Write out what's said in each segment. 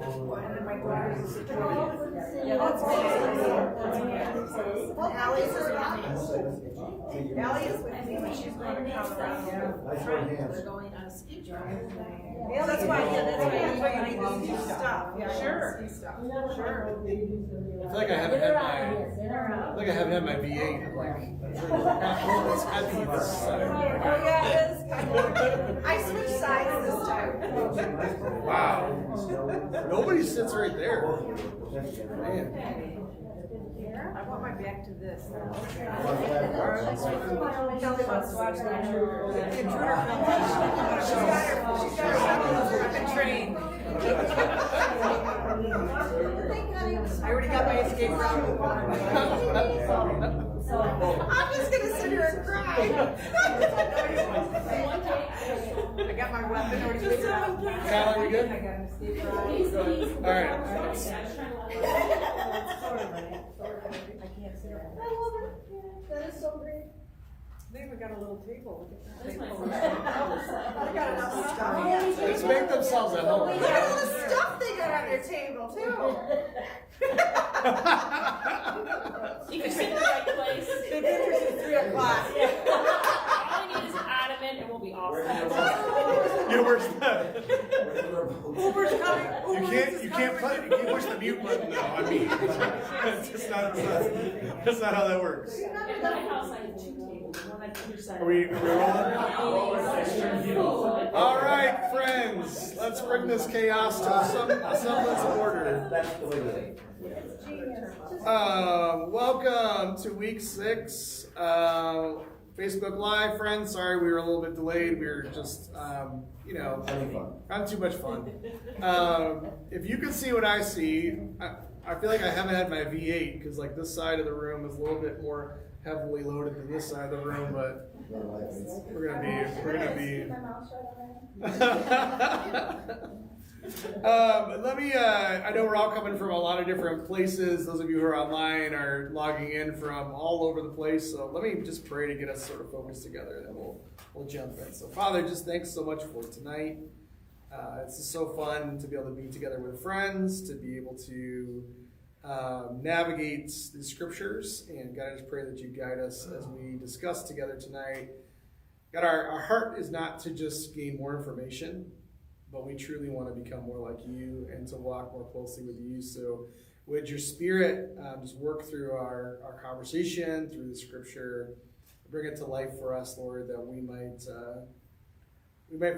And then my daughter's the 20th. Yeah, that's Allie is with me. Allie is with me, but she's going to Colorado. They're going on a ski trip. Yeah, that's why you need to do stuff. Yeah, Sure. stuff. Sure. I feel like I haven't had my V8 in like it's happy this Oh, side. yeah, it is kind of. I switched sides this time. Wow. Nobody sits right there. Man. I want my back to this. Alright. Kelly wants to watch the intruder. The intruder film. She's got her I've been trained. I already got my escape route. I'm just gonna sit here and cry. I got my weapon already figured out. Cal, are we good? I got an escape route. Alright. I can't sit down. That is so great. They even got a little table. That's my They got enough stuff. Let's make themselves at home. Look at all the stuff they got on their table too. You can sit in the right place. The pictures is 3 o'clock. All I need is an ottoman and we'll be all set. Yeah, where's that? Uber's coming. You can't push the mute button though. I mean, it's just not, that's not how that works. At my house, I have 2 tables, one on either side. Are we rolling? All right, friends, let's bring this chaos to a semblance of order. Welcome to week 6. Facebook Live, friends. Sorry we were a little bit delayed. We were just, having too much fun. If you can see what I see, I feel like I haven't had my V8 because like this side of the room is a little bit more heavily loaded than this side of the room, but we're gonna be. I know we're all coming from a lot of different places. Those of you who are online are logging in from all over the place. So let me just pray to get us sort of focused together, and then we'll jump in. So Father, just thanks so much for tonight. It's just so fun to be able to be together with friends, to be able to navigate the scriptures. And God, I just pray that you guide us as we discuss together tonight. God, our heart is not to just gain more information, but we truly want to become more like you and to walk more closely with you. So would your Spirit just work through our conversation, through the scripture, bring it to life for us, Lord, that we might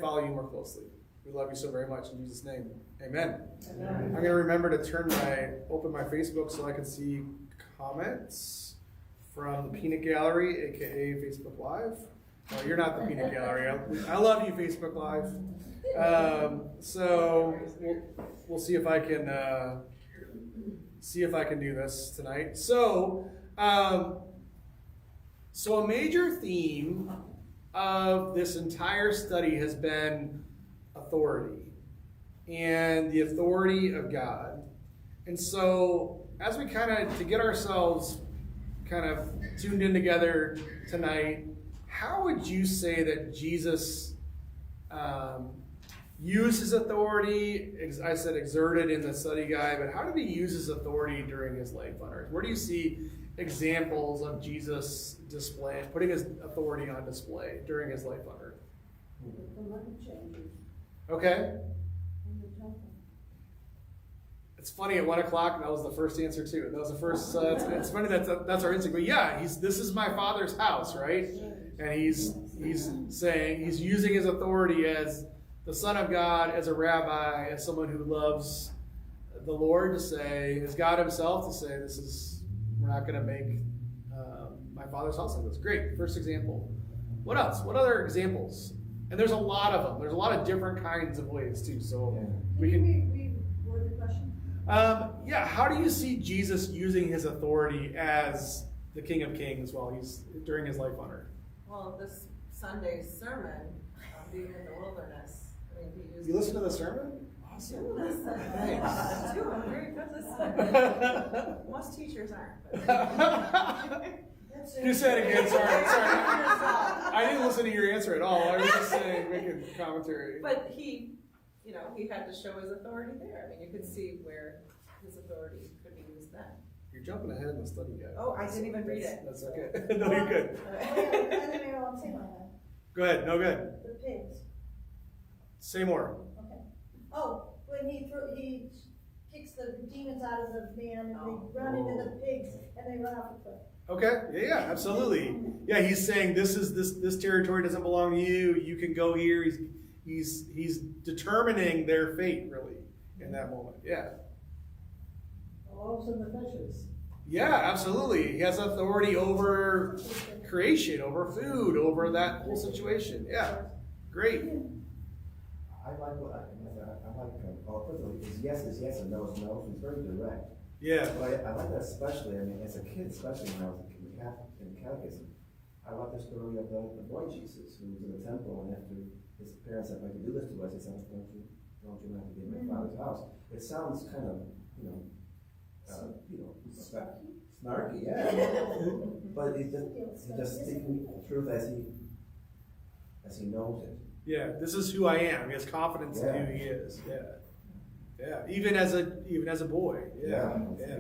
follow you more closely. We love you so very much. In Jesus' name, amen. I'm going to remember to open my Facebook so I can see comments from the Peanut Gallery, aka Facebook Live. No, you're not the Peanut Gallery. I love you, Facebook Live. So we'll see if I can do this tonight. So a major theme of this entire study has been authority and the authority of God. And so as we to get ourselves kind of tuned in together tonight, how would you say that Jesus used his authority? I said exerted in the study guide, but how did he use his authority during his life on earth? Where do you see examples of Jesus putting his authority on display during his life on earth? The money changers Okay. in the temple. It's funny, at 1 o'clock, that was the first answer too. That was the first, it's funny that's our instinct. But yeah, this is my Father's house, right? And he's saying, he's using his authority as the Son of God, as a rabbi, as someone who loves the Lord, to say, as God himself, to say, we're not going to make my Father's house like this. Great, first example. What else? What other examples? And there's a lot of them. There's a lot of different kinds of ways too. So we can Word the question? how do you see Jesus using his authority as the King of Kings while he's during his life on earth? Well, this Sunday's sermon, being in the wilderness, he used. You listen to the sermon? Awesome. Thanks. I'm very good listener. Most teachers aren't. You said it again. Sorry. I didn't listen to your answer at all. I was just saying, making commentary. But he you know, he had to show his authority there. I mean, you could see where his authority could be used then. You're jumping ahead in the study guide. Oh, I didn't even read it. That's okay. No, you're good. Oh, yeah, and then maybe I'll say my that. Go ahead. No, good. The pigs, Say more. okay. Oh, when he kicks the demons out of the man and they run into the pigs and they run off the cliff. Okay. Yeah, absolutely. Yeah, he's saying this territory doesn't belong to you. You can go here. He's determining their fate really in that moment. Yeah. Loaves and the fishes. Yeah, absolutely. He has authority over creation, over food, over that whole situation. Yeah. Great. I like what I like. First of all, his yes is yes and no is no. He's very direct. Yeah. But I like that especially. I mean, as a kid, especially when I was in catechism, I like the story of the boy Jesus who was in the temple, and after his parents said, "Like, to do this to us," he said, "Don't you have to be in my father's house?" It sounds kind of, snarky, yeah. But he's just speaking the truth as he knows it. Yeah. This is who I am. He has confidence in who he is. Yeah. Yeah. Even as a boy. Yeah. Yeah.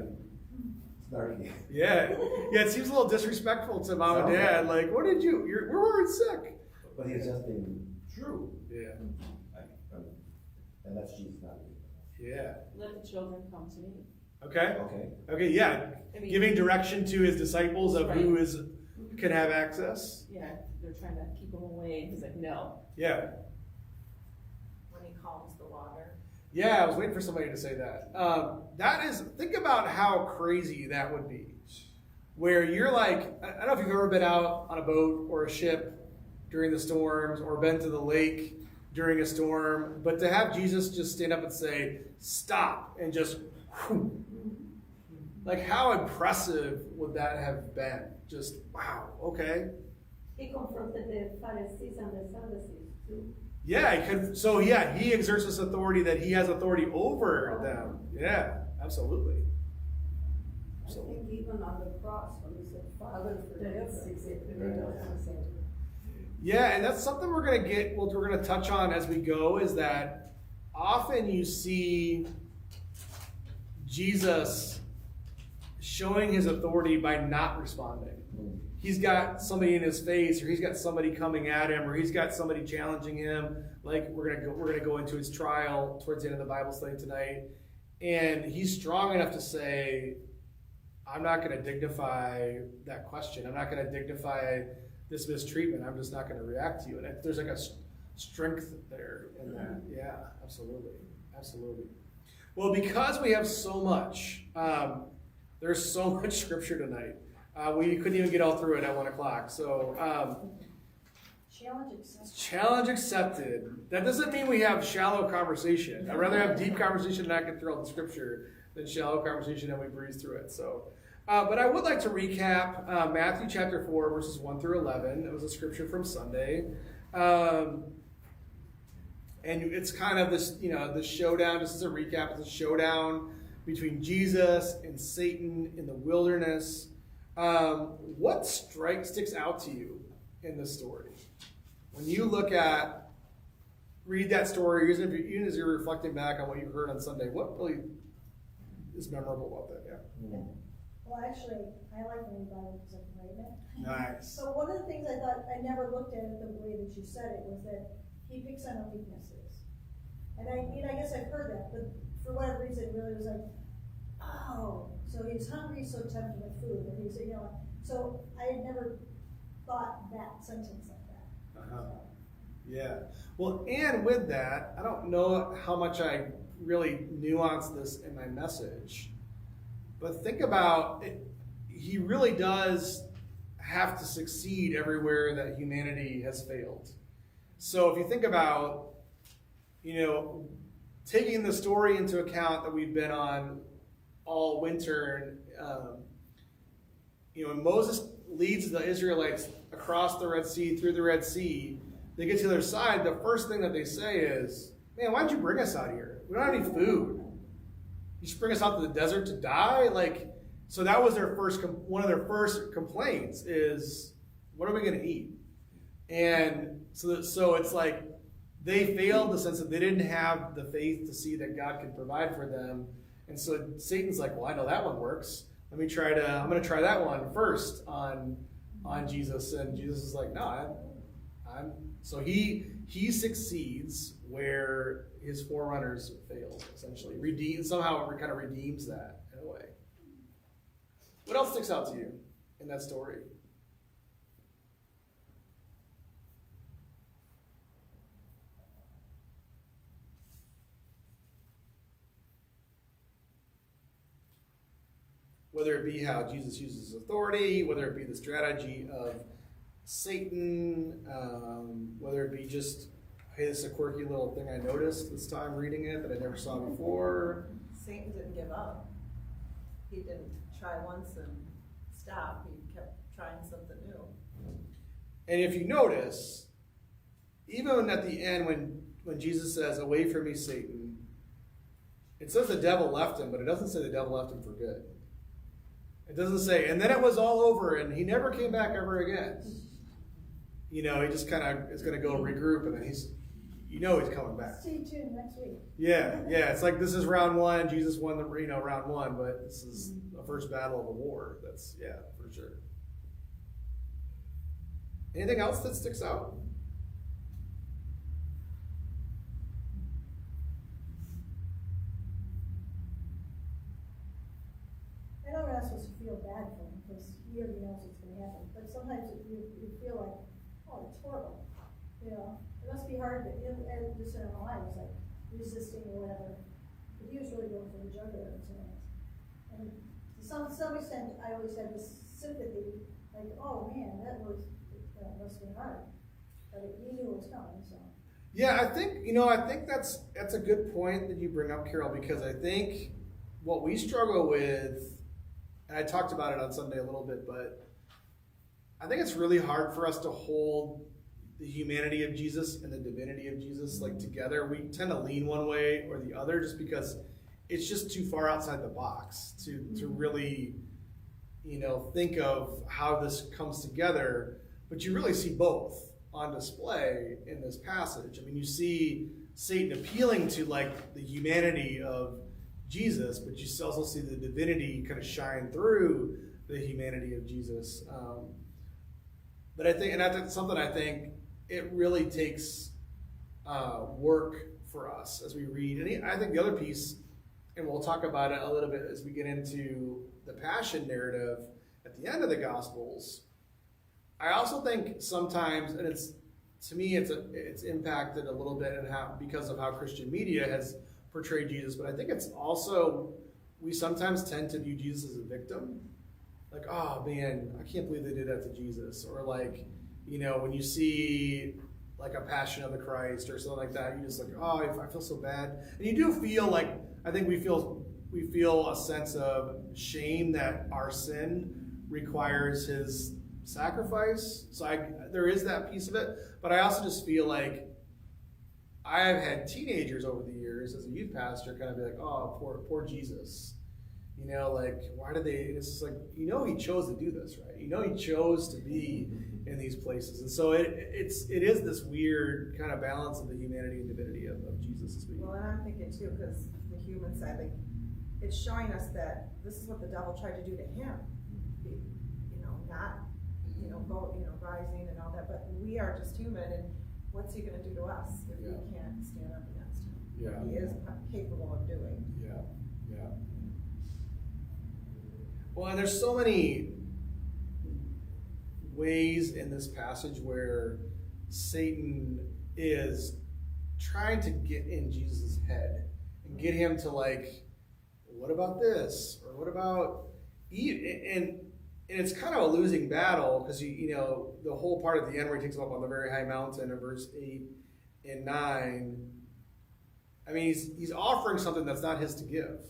Snarky. Yeah. Yeah. It seems a little disrespectful to mom and dad. Like, what did you? We weren't sick. But he's just being true. Yeah. And that's Jesus, not me. Yeah. Let the children come to me. Okay. Okay. Okay. Yeah. I mean, Giving direction to his disciples of who Right. can have access. Yeah, they're trying to keep him away. He's like, no. Yeah. When he calms the water. Yeah, I was waiting for somebody to say that. Think about how crazy that would be. Where you're like, I don't know if you've ever been out on a boat or a ship during the storms or been to the lake during a storm, but to have Jesus just stand up and say, stop, and just, whew, like how impressive would that have been? Just, wow, okay. He confronted the Pharisees and the Sadducees too. Yeah, he exerts this authority that he has authority over them. Yeah, absolutely. I think even on the cross when he said, "Father, forgive them." Yeah, and that's something we're gonna touch on as we go, is that often you see Jesus showing his authority by not responding. He's got somebody in his face, or he's got somebody coming at him, or he's got somebody challenging him. Like we're gonna go into his trial towards the end of the Bible study tonight, and he's strong enough to say, I'm not going to dignify that question. I'm not going to dignify this mistreatment. I'm just not going to react to you. And there's like a strength there in that. Yeah, absolutely. Absolutely. Well, because we have so much, there's so much scripture tonight. We couldn't even get all through it at 1 o'clock. So, Challenge accepted. challenge accepted. That doesn't mean we have shallow conversation. I'd rather have deep conversation and I can throw out the scripture than shallow conversation and we breeze through it. So, but I would like to recap Matthew chapter 4, verses 1 through 11. It was a scripture from Sunday. And it's kind of this, this showdown. This is a recap. It's a showdown between Jesus and Satan in the wilderness. What sticks out to you in this story? When you read that story, even as you're reflecting back on what you heard on Sunday, what really is memorable about that? Yeah. Well, actually, I like reading the Bible because I can read it. Nice. So one of the things I thought, I never looked at it the way that you said it, was that he picks on our weaknesses. And I guess I've heard that, but for whatever reason, it really was like, oh, so he's hungry, so tempted with food. And he's, so I had never thought that sentence like that. Uh-huh. Yeah. Well, and with that, I don't know how much I really nuanced this in my message, but think about it. He really does have to succeed everywhere that humanity has failed. So if you think about, taking the story into account that we've been on all winter, and when Moses leads the Israelites across the Red Sea, through the Red Sea, they get to the other side, the first thing that they say is, man, why'd you bring us out here? We don't have any food. You just bring us out to the desert to die? So that was one of their first complaints is, what are we going to eat? And so it's like, they failed in the sense that they didn't have the faith to see that God could provide for them. And so Satan's like, well, I know that one works. I'm going to try that one first on Jesus. And Jesus is like, no, so he succeeds where his forerunners failed, essentially. Somehow it kind of redeems that in a way. What else sticks out to you in that story? Whether it be how Jesus uses authority, whether it be the strategy of Satan, whether it be just, hey, this is a quirky little thing I noticed this time reading it that I never saw before. Satan didn't give up. He didn't try once and stop. He kept trying something new. And if you notice, even at the end when Jesus says, away from me, Satan, it says the devil left him, but it doesn't say the devil left him for good. It doesn't say, and then it was all over and he never came back ever again. He just kind of is going to go regroup and then he's coming back. Stay tuned next week. Yeah. It's like this is round one. Jesus won the round one, but this is the first battle of a war. That's for sure. Anything else that sticks out? I know we're not supposed to feel bad for him because he already knows what's going to happen. But sometimes you feel like, oh, it's horrible. It must be hard to, and just in our lives, like resisting or whatever. But he was really going for the jugular tonight. And to some extent, I always had this sympathy, like, oh man, that must have been hard. But he knew it was coming, so. Yeah, I think that's a good point that you bring up, Carol, because I think what we struggle with, and I talked about it on Sunday a little bit, but I think it's really hard for us to hold the humanity of Jesus and the divinity of Jesus together. We tend to lean one way or the other just because it's just too far outside the box to really, think of how this comes together. But you really see both on display in this passage. I mean, you see Satan appealing to the humanity of Jesus, but you also see the divinity kind of shine through the humanity of Jesus. But I think, and that's something I think it really takes work for us as we read. And I think the other piece, and we'll talk about it a little bit as we get into the Passion narrative at the end of the Gospels. I also think sometimes, and to me it's impacted a little bit because of how Christian media has portrayed Jesus, but I think it's also, we sometimes tend to view Jesus as a victim. Like, oh man, I can't believe they did that to Jesus. Or when you see a Passion of the Christ or something like that, you just oh, I feel so bad. And you do feel I think we feel a sense of shame that our sin requires his sacrifice. So there is that piece of it, but I also just feel like I have had teenagers over the years as a youth pastor kind of be like, oh, poor Jesus. Why did they, it's just he chose to do this, right? He chose to be in these places. And so it is this weird kind of balance of the humanity and divinity of Jesus as we. Well, and I'm thinking too, because the human side, it's showing us that this is what the devil tried to do to him. Not, rising and all that, but we are just human, and what's he going to do to us if we can't stand up against him? Yeah. He is capable of doing. Yeah. Well, and there's so many ways in this passage where Satan is trying to get in Jesus' head and get him to what about this? Or what about, and it's kind of a losing battle because the whole part at the end where he takes him up on the very high mountain in verse 8 and 9. I mean, he's offering something that's not his to give.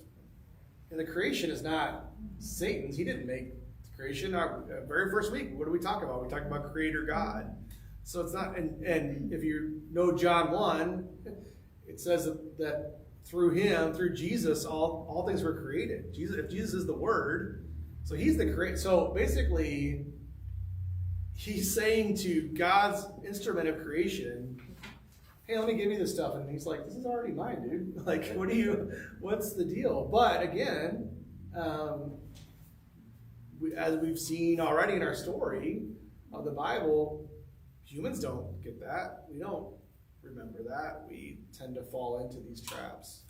And the creation is not Satan's. He didn't make the creation. Our very first week, what do we talk about? We talk about Creator God. So it's not, and if you know John 1, it says that through him, through Jesus, all things were created. If Jesus is the Word, so he's the creator. So basically, he's saying to God's instrument of creation, hey, let me give you this stuff. And he's like, this is already mine, dude. Like, what's the deal? But again, as we've seen already in our story of the Bible, humans don't get that. We don't remember that. We tend to fall into these traps.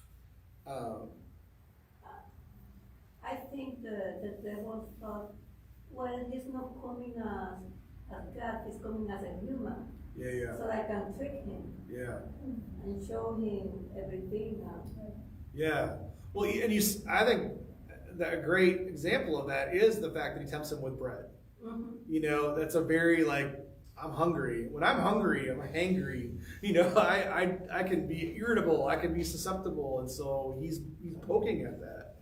I think the devil thought, well, he's not coming as God, he's coming as a human. Yeah. So I can trick him Yeah. and show him everything. Yeah. Well, and I think that a great example of that is the fact that he tempts him with bread. Mm-hmm. You know, that's a very I'm hungry. When I'm hungry, I'm hangry. You know, I can be irritable. I can be susceptible, and so he's poking at that.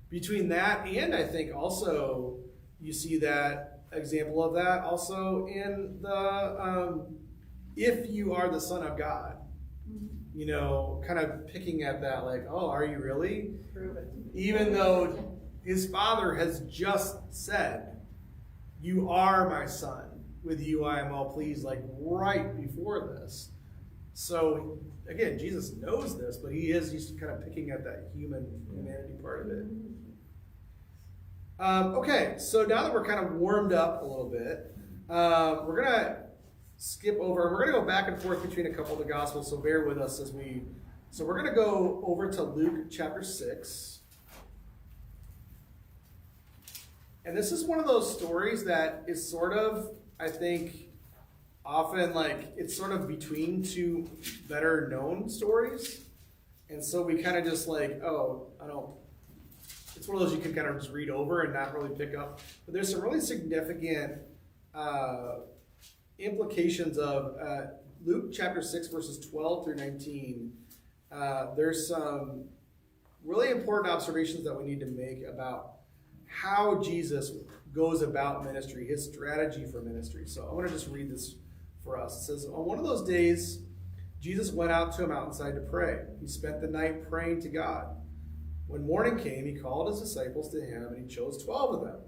Between that and I think also you see that example of that also in the if you are the Son of God. You know, kind of picking at that, like, oh, are you really? Prove it. Even though his father has just said, you are my son, with you I am well pleased, like right before this. So again, Jesus knows this, but he's kind of picking at that humanity part of it. Okay, so now that we're kind of warmed up a little bit, we're going to skip over. We're going to go back and forth between a couple of the Gospels, so bear with us so we're going to go over to Luke chapter 6. And this is one of those stories that is sort of, I think, often it's sort of between two better known stories. And so we kind of just it's one of those you can kind of just read over and not really pick up. But there's some really significant implications of Luke chapter 6, verses 12 through 19. There's some really important observations that we need to make about how Jesus goes about ministry, his strategy for ministry. So I want to just read this for us. It says, on one of those days, Jesus went out to a mountainside to pray. He spent the night praying to God. When morning came, he called his disciples to him, and he chose 12 of them,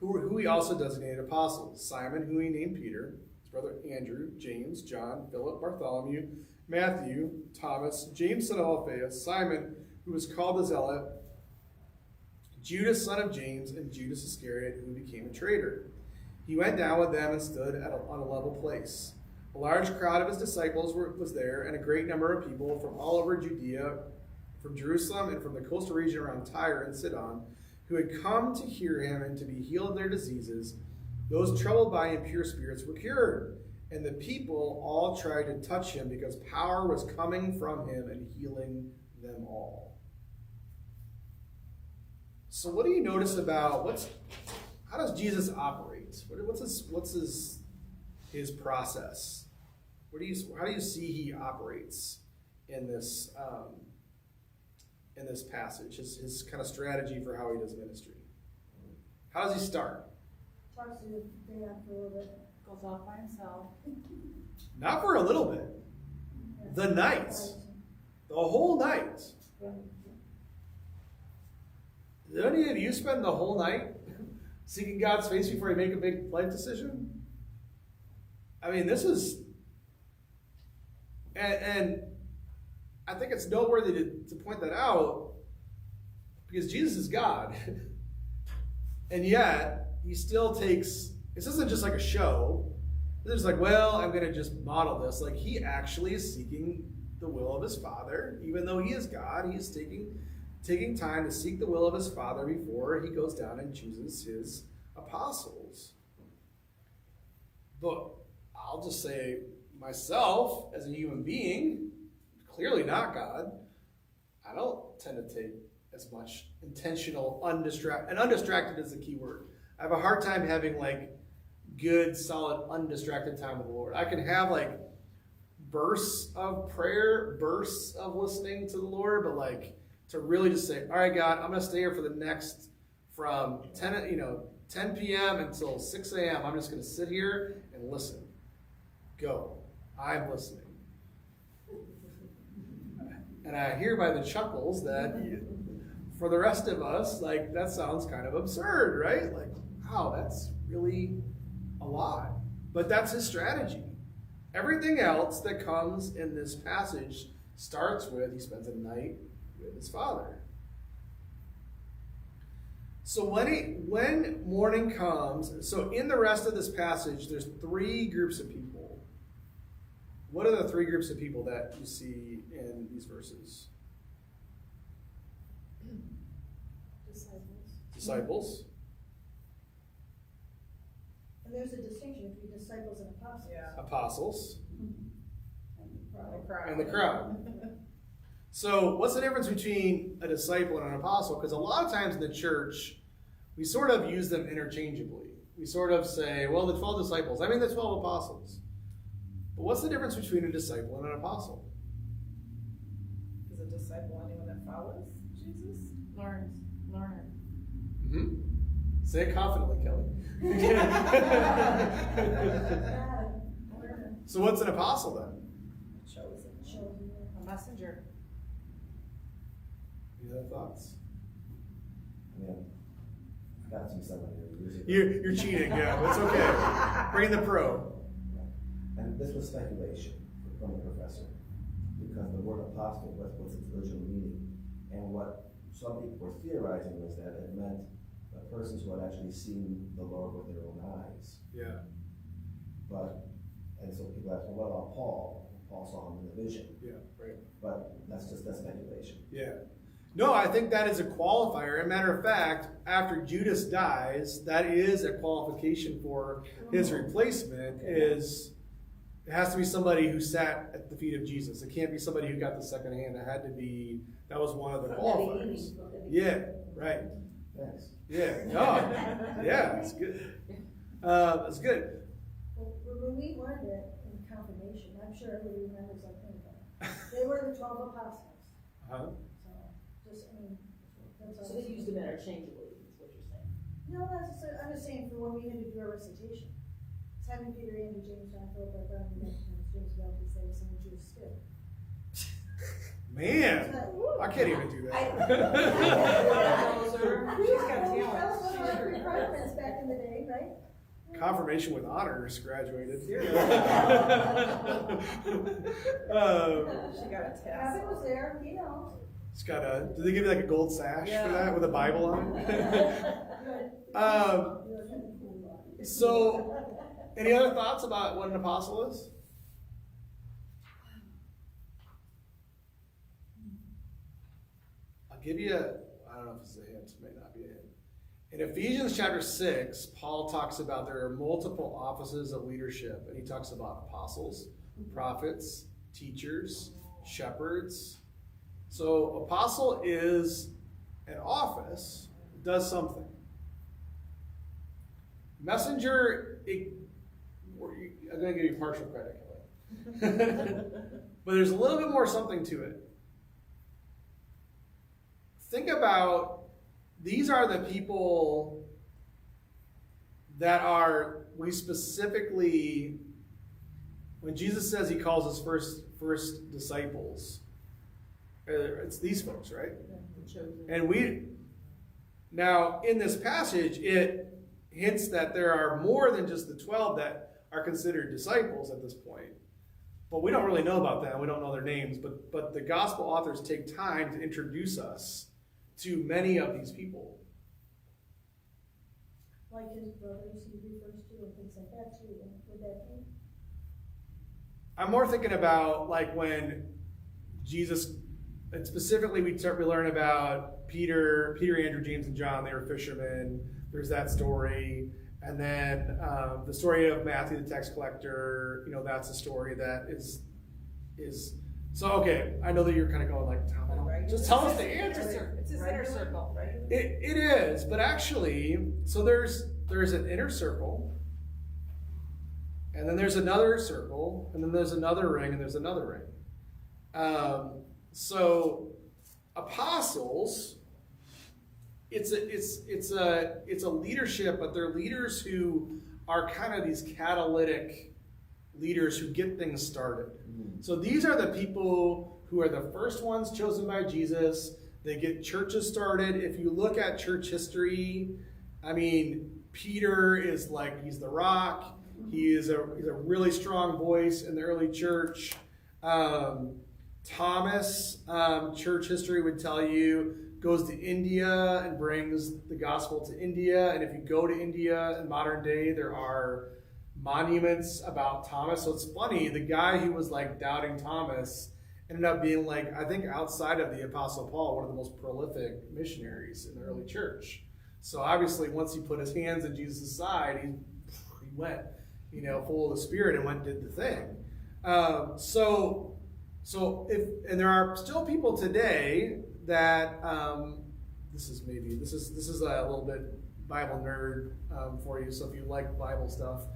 who he also designated apostles. Simon, who he named Peter, his brother Andrew, James, John, Philip, Bartholomew, Matthew, Thomas, James son of Alphaeus, Simon, who was called the Zealot, Judas son of James, and Judas Iscariot, who became a traitor. He went down with them and stood on a level place. A large crowd of his disciples was there, and a great number of people from all over Judea, from Jerusalem, and from the coastal region around Tyre and Sidon, who had come to hear him and to be healed of their diseases. Those troubled by impure spirits were cured, and the people all tried to touch him because power was coming from him and healing them all. So what do you notice about how does Jesus operate? What's his process? How do you see he operates in this passage? His kind of strategy for how he does ministry. How does he start? Talks to you Dan for a little bit. Goes off by himself. Not for a little bit. The night. The whole night. Did any of you spend the whole night seeking God's face before you make a big life decision? I mean, this is... And I think it's noteworthy to point that out because Jesus is God. And yet, he still takes... This isn't just like a show. It's just like, well, I'm going to just model this. Like, he actually is seeking the will of his Father. Even though he is God, he is taking time to seek the will of his Father before he goes down and chooses his apostles. But I'll just say, myself, as a human being, clearly not God, I don't tend to take as much intentional, undistracted is the key word. I have a hard time having good, solid, undistracted time with the Lord. I can have bursts of prayer, bursts of listening to the Lord, but to really just say, all right, God, I'm going to stay here for the next, from 10 p.m. until 6 a.m. I'm just going to sit here and listen. Go. I'm listening. And I hear by the chuckles that for the rest of us, that sounds kind of absurd, right? Wow, that's really a lot. But that's his strategy. Everything else that comes in this passage starts with he spends a night with his father. So when morning comes, so in the rest of this passage, there's three groups of people. What are the three groups of people that you see in these verses? Disciples. And there's a distinction between disciples and apostles. Yeah. Apostles. And And the crowd. So what's the difference between a disciple and an apostle? Because a lot of times in the church, we sort of use them interchangeably. We sort of say, well, the 12 disciples, I mean the 12 apostles. But what's the difference between a disciple and an apostle? Is a disciple anyone that follows Jesus? Learner. Mm-hmm. Say it confidently, Kelly. So what's an apostle then? Chosen. A messenger. Any other thoughts? I mean, I got to be somebody years ago. You're cheating, yeah, that's okay. Bring the pro. And this was speculation from the professor, because the word apostle was its original meaning. And what some people were theorizing was that it meant the persons who had actually seen the Lord with their own eyes. Yeah. And so people ask, well, what about Paul? Paul saw him in the vision. Yeah, right. But that's speculation. Yeah. No, I think that is a qualifier. As a matter of fact, after Judas dies, that is a qualification for his replacement. It has to be somebody who sat at the feet of Jesus. It can't be somebody who got the second hand. It had to be, that was one of the qualifiers. Yeah, right. Thanks. Yeah. No. Yeah, that's good. That's good. Well, when we learned it in confirmation, I'm sure everybody remembers like anything. They were the 12 apostles. Uh-huh. So, just, I mean, that's all. So they used them interchangeably, is what you're saying. No, not necessarily. I'm just saying for when we had to do our recitation. Simon, Peter, Andrew, James, John, Philip, Bartholomew, James, Belgius, they were saying Judas too. Man, I can't even do that. She's got We talent. fell in requirements back in the day, right? Confirmation with honors graduated. She got a Gavin test. was there, he knows. It's got a, did they give you like a gold sash Yeah. for that with a Bible on it? Good. So, any other thoughts about what an apostle is? I'll give you I don't know if it's a hint, it may not be a hint. In Ephesians chapter 6, Paul talks about there are multiple offices of leadership, and he talks about apostles, prophets, teachers, shepherds. So, apostle is an office, it does something. Messenger, I'm going to give you partial credit, Kelly. But there's a little bit more something to it. Think about, these are the people that we specifically, when Jesus says he calls his first disciples, it's these folks, right? And now in this passage, it hints that there are more than just the 12 that are considered disciples at this point. But we don't really know about them. We don't know their names. But the gospel authors take time to introduce us to many of these people. Like his brothers he refers to and things like that too, would that be? I'm more thinking about like when Jesus, and specifically we learn about Peter, Andrew, James, and John. They were fishermen. There's that story. And then the story of Matthew the tax collector, that's a story that is so okay. I know that you're kind of going like, just tell us the answer. It's his inner circle, right? It is, but actually, so there's an inner circle, and then there's another circle, and then there's another ring, and there's another ring. So apostles, it's a leadership, but they're leaders who are kind of these catalytic leaders who get things started. So these are the people who are the first ones chosen by Jesus. They get churches started. If you look at church history, I mean, Peter is like, he's the rock. He's a really strong voice in the early church. Thomas, church history would tell you, goes to India and brings the gospel to India. And if you go to India in modern day, there are monuments about Thomas. So it's funny, the guy who was like doubting Thomas ended up being like, I think outside of the Apostle Paul, one of the most prolific missionaries in the early church. So obviously once he put his hands in Jesus' side, he went, full of the Spirit and went and did the thing. So there are still people today that this is a little bit Bible nerd for you. So if you like Bible stuff,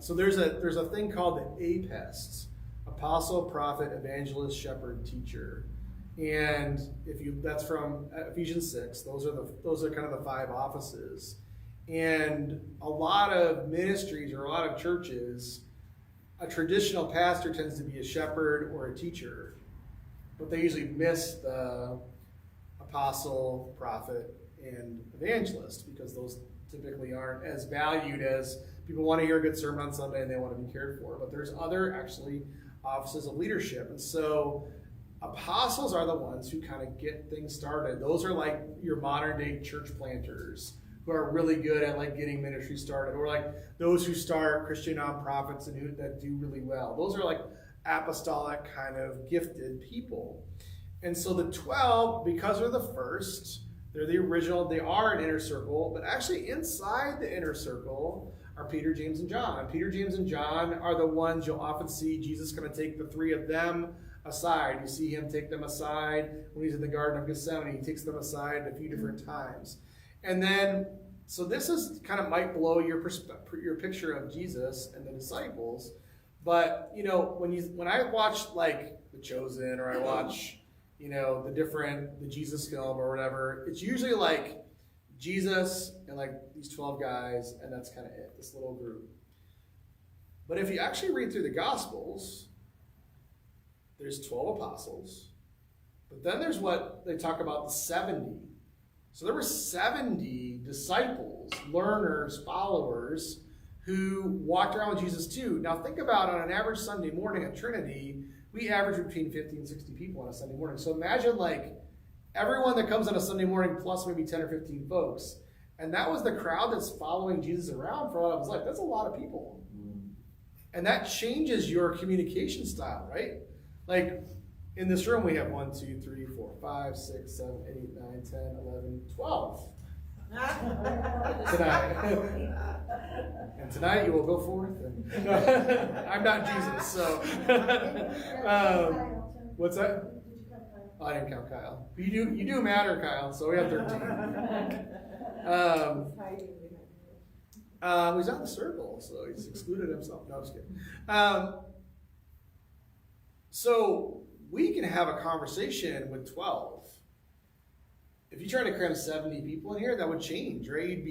so there's a thing called the APEST, Apostle, Prophet, Evangelist, Shepherd, Teacher, and that's from Ephesians 6. Those are kind of the 5 offices, and a lot of ministries or a lot of churches, a traditional pastor tends to be a shepherd or a teacher, but they usually miss the apostle, prophet, and evangelist because those typically aren't as valued as people want to hear a good sermon on Sunday and they want to be cared for. But there's other actually offices of leadership. And so apostles are the ones who kind of get things started. Those are like your modern day church planters who are really good at like getting ministry started, or like those who start Christian nonprofits and that do really well. Those are like apostolic kind of gifted people. And so the 12, because they're the first, they're the original, they are an inner circle, but actually inside the inner circle are Peter, James, and John. And Peter, James, and John are the ones you'll often see Jesus going to take the 3 of them aside. You see him take them aside when he's in the Garden of Gethsemane. He takes them aside a few different times. And then, so this is kind of might blow your picture of Jesus and the disciples. But, when I watch like The Chosen, or I watch, the Jesus film or whatever, it's usually like Jesus and like these 12 guys, and that's kind of it, this little group. But if you actually read through the Gospels, there's 12 apostles, but then there's what they talk about, the 70. So there were 70 disciples, learners, followers, who walked around with Jesus too. Now think about on an average Sunday morning at Trinity, we average between 50 and 60 people on a Sunday morning. So imagine like everyone that comes on a Sunday morning plus maybe 10 or 15 folks. And that was the crowd that's following Jesus around for a lot of his life. That's a lot of people. And that changes your communication style, right? Like in this room, we have 1, 2, 3, 4, 5, 6, 7, 8, 9, 10, 11, 12. Tonight. And tonight you will go forth. And I'm not Jesus, so. What's that? Oh, I didn't count Kyle. You do matter, Kyle, so we have 13. He's not in the circle, so he's excluded himself. No, I'm just kidding. So we can have a conversation with 12. If you try to cram 70 people in here, that would change, right?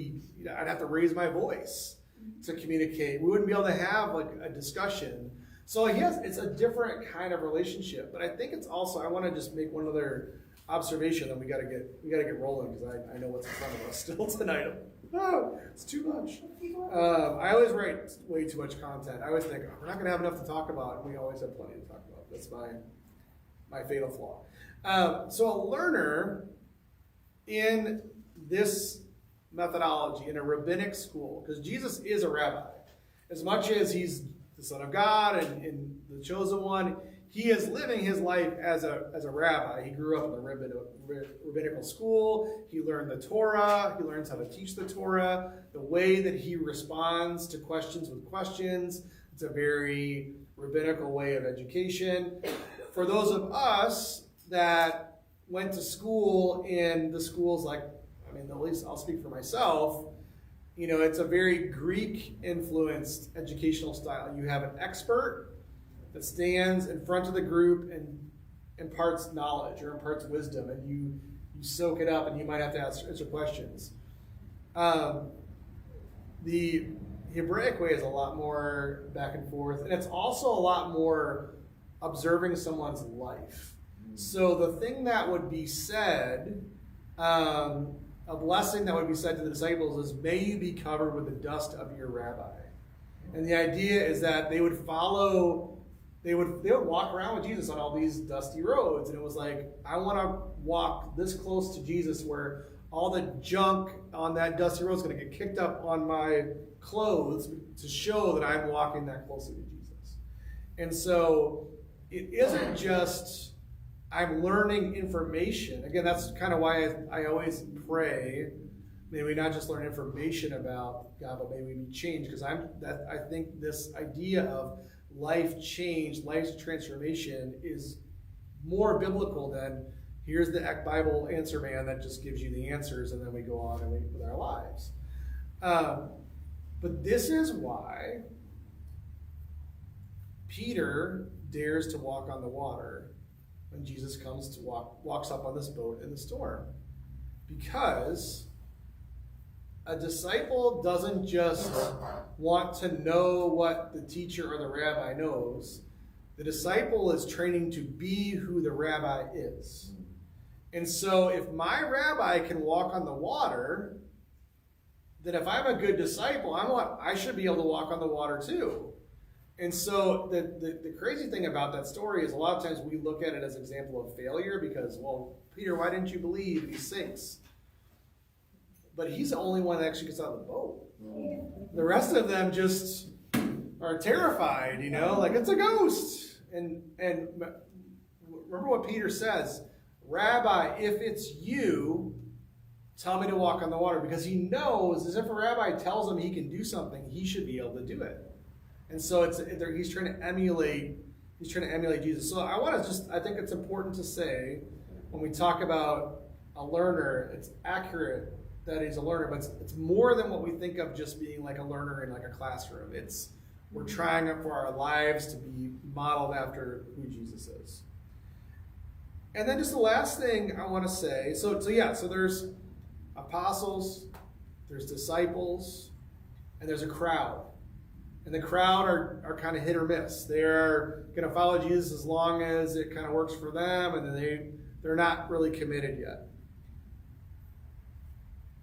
I'd have to raise my voice to communicate. We wouldn't be able to have like a discussion. So yes, it's a different kind of relationship. But I think it's also, I want to just make one other observation that we got to get rolling, because I know what's in front of us still tonight. Oh, it's too much. I always write way too much content. I always think, we're not going to have enough to talk about. And we always have plenty to talk about. That's my fatal flaw. So a learner in this methodology, in a rabbinic school, because Jesus is a rabbi. As much as he's the Son of God and the chosen one, he is living his life as a rabbi. He grew up in the rabbinical school. He learned the Torah. He learns how to teach the Torah. The way that he responds to questions with questions, it's a very rabbinical way of education. For those of us that went to school in the schools at least I'll speak for myself, it's a very Greek-influenced educational style. You have an expert that stands in front of the group and imparts knowledge or imparts wisdom, and you soak it up, and you might have to answer questions. The Hebraic way is a lot more back and forth, and it's also a lot more observing someone's life. So the thing that would be said, a blessing that would be said to the disciples is, may you be covered with the dust of your rabbi. And the idea is that they would follow, they would walk around with Jesus on all these dusty roads. And it was like, I want to walk this close to Jesus where all the junk on that dusty road is going to get kicked up on my clothes to show that I'm walking that closely to Jesus. And so it isn't just I'm learning information. Again, that's kind of why I always pray. May we not just learn information about God, but may we be changed. Because I think this idea of life change, life transformation is more biblical than here's the Bible answer man that just gives you the answers and then we go on and we with our lives. But this is why Peter dares to walk on the water when Jesus comes to walks up on this boat in the storm. Because a disciple doesn't just want to know what the teacher or the rabbi knows. The disciple is training to be who the rabbi is. And so if my rabbi can walk on the water, then if I'm a good disciple, I should be able to walk on the water too. And so the crazy thing about that story is a lot of times we look at it as an example of failure because, well, Peter, why didn't you believe? And he sinks. But he's the only one that actually gets out of the boat. The rest of them just are terrified, like it's a ghost. And remember what Peter says, Rabbi, if it's you, tell me to walk on the water. Because he knows, as if a rabbi tells him he can do something, he should be able to do it. And so he's trying to emulate Jesus. So I think it's important to say, when we talk about a learner, it's accurate that he's a learner, but it's more than what we think of just being like a learner in like a classroom. We're trying for our lives to be modeled after who Jesus is. And then just the last thing I want to say, so there's apostles, there's disciples, and there's a crowd. And the crowd are kind of hit or miss. They're going to follow Jesus as long as it kind of works for them, and then they're not really committed yet.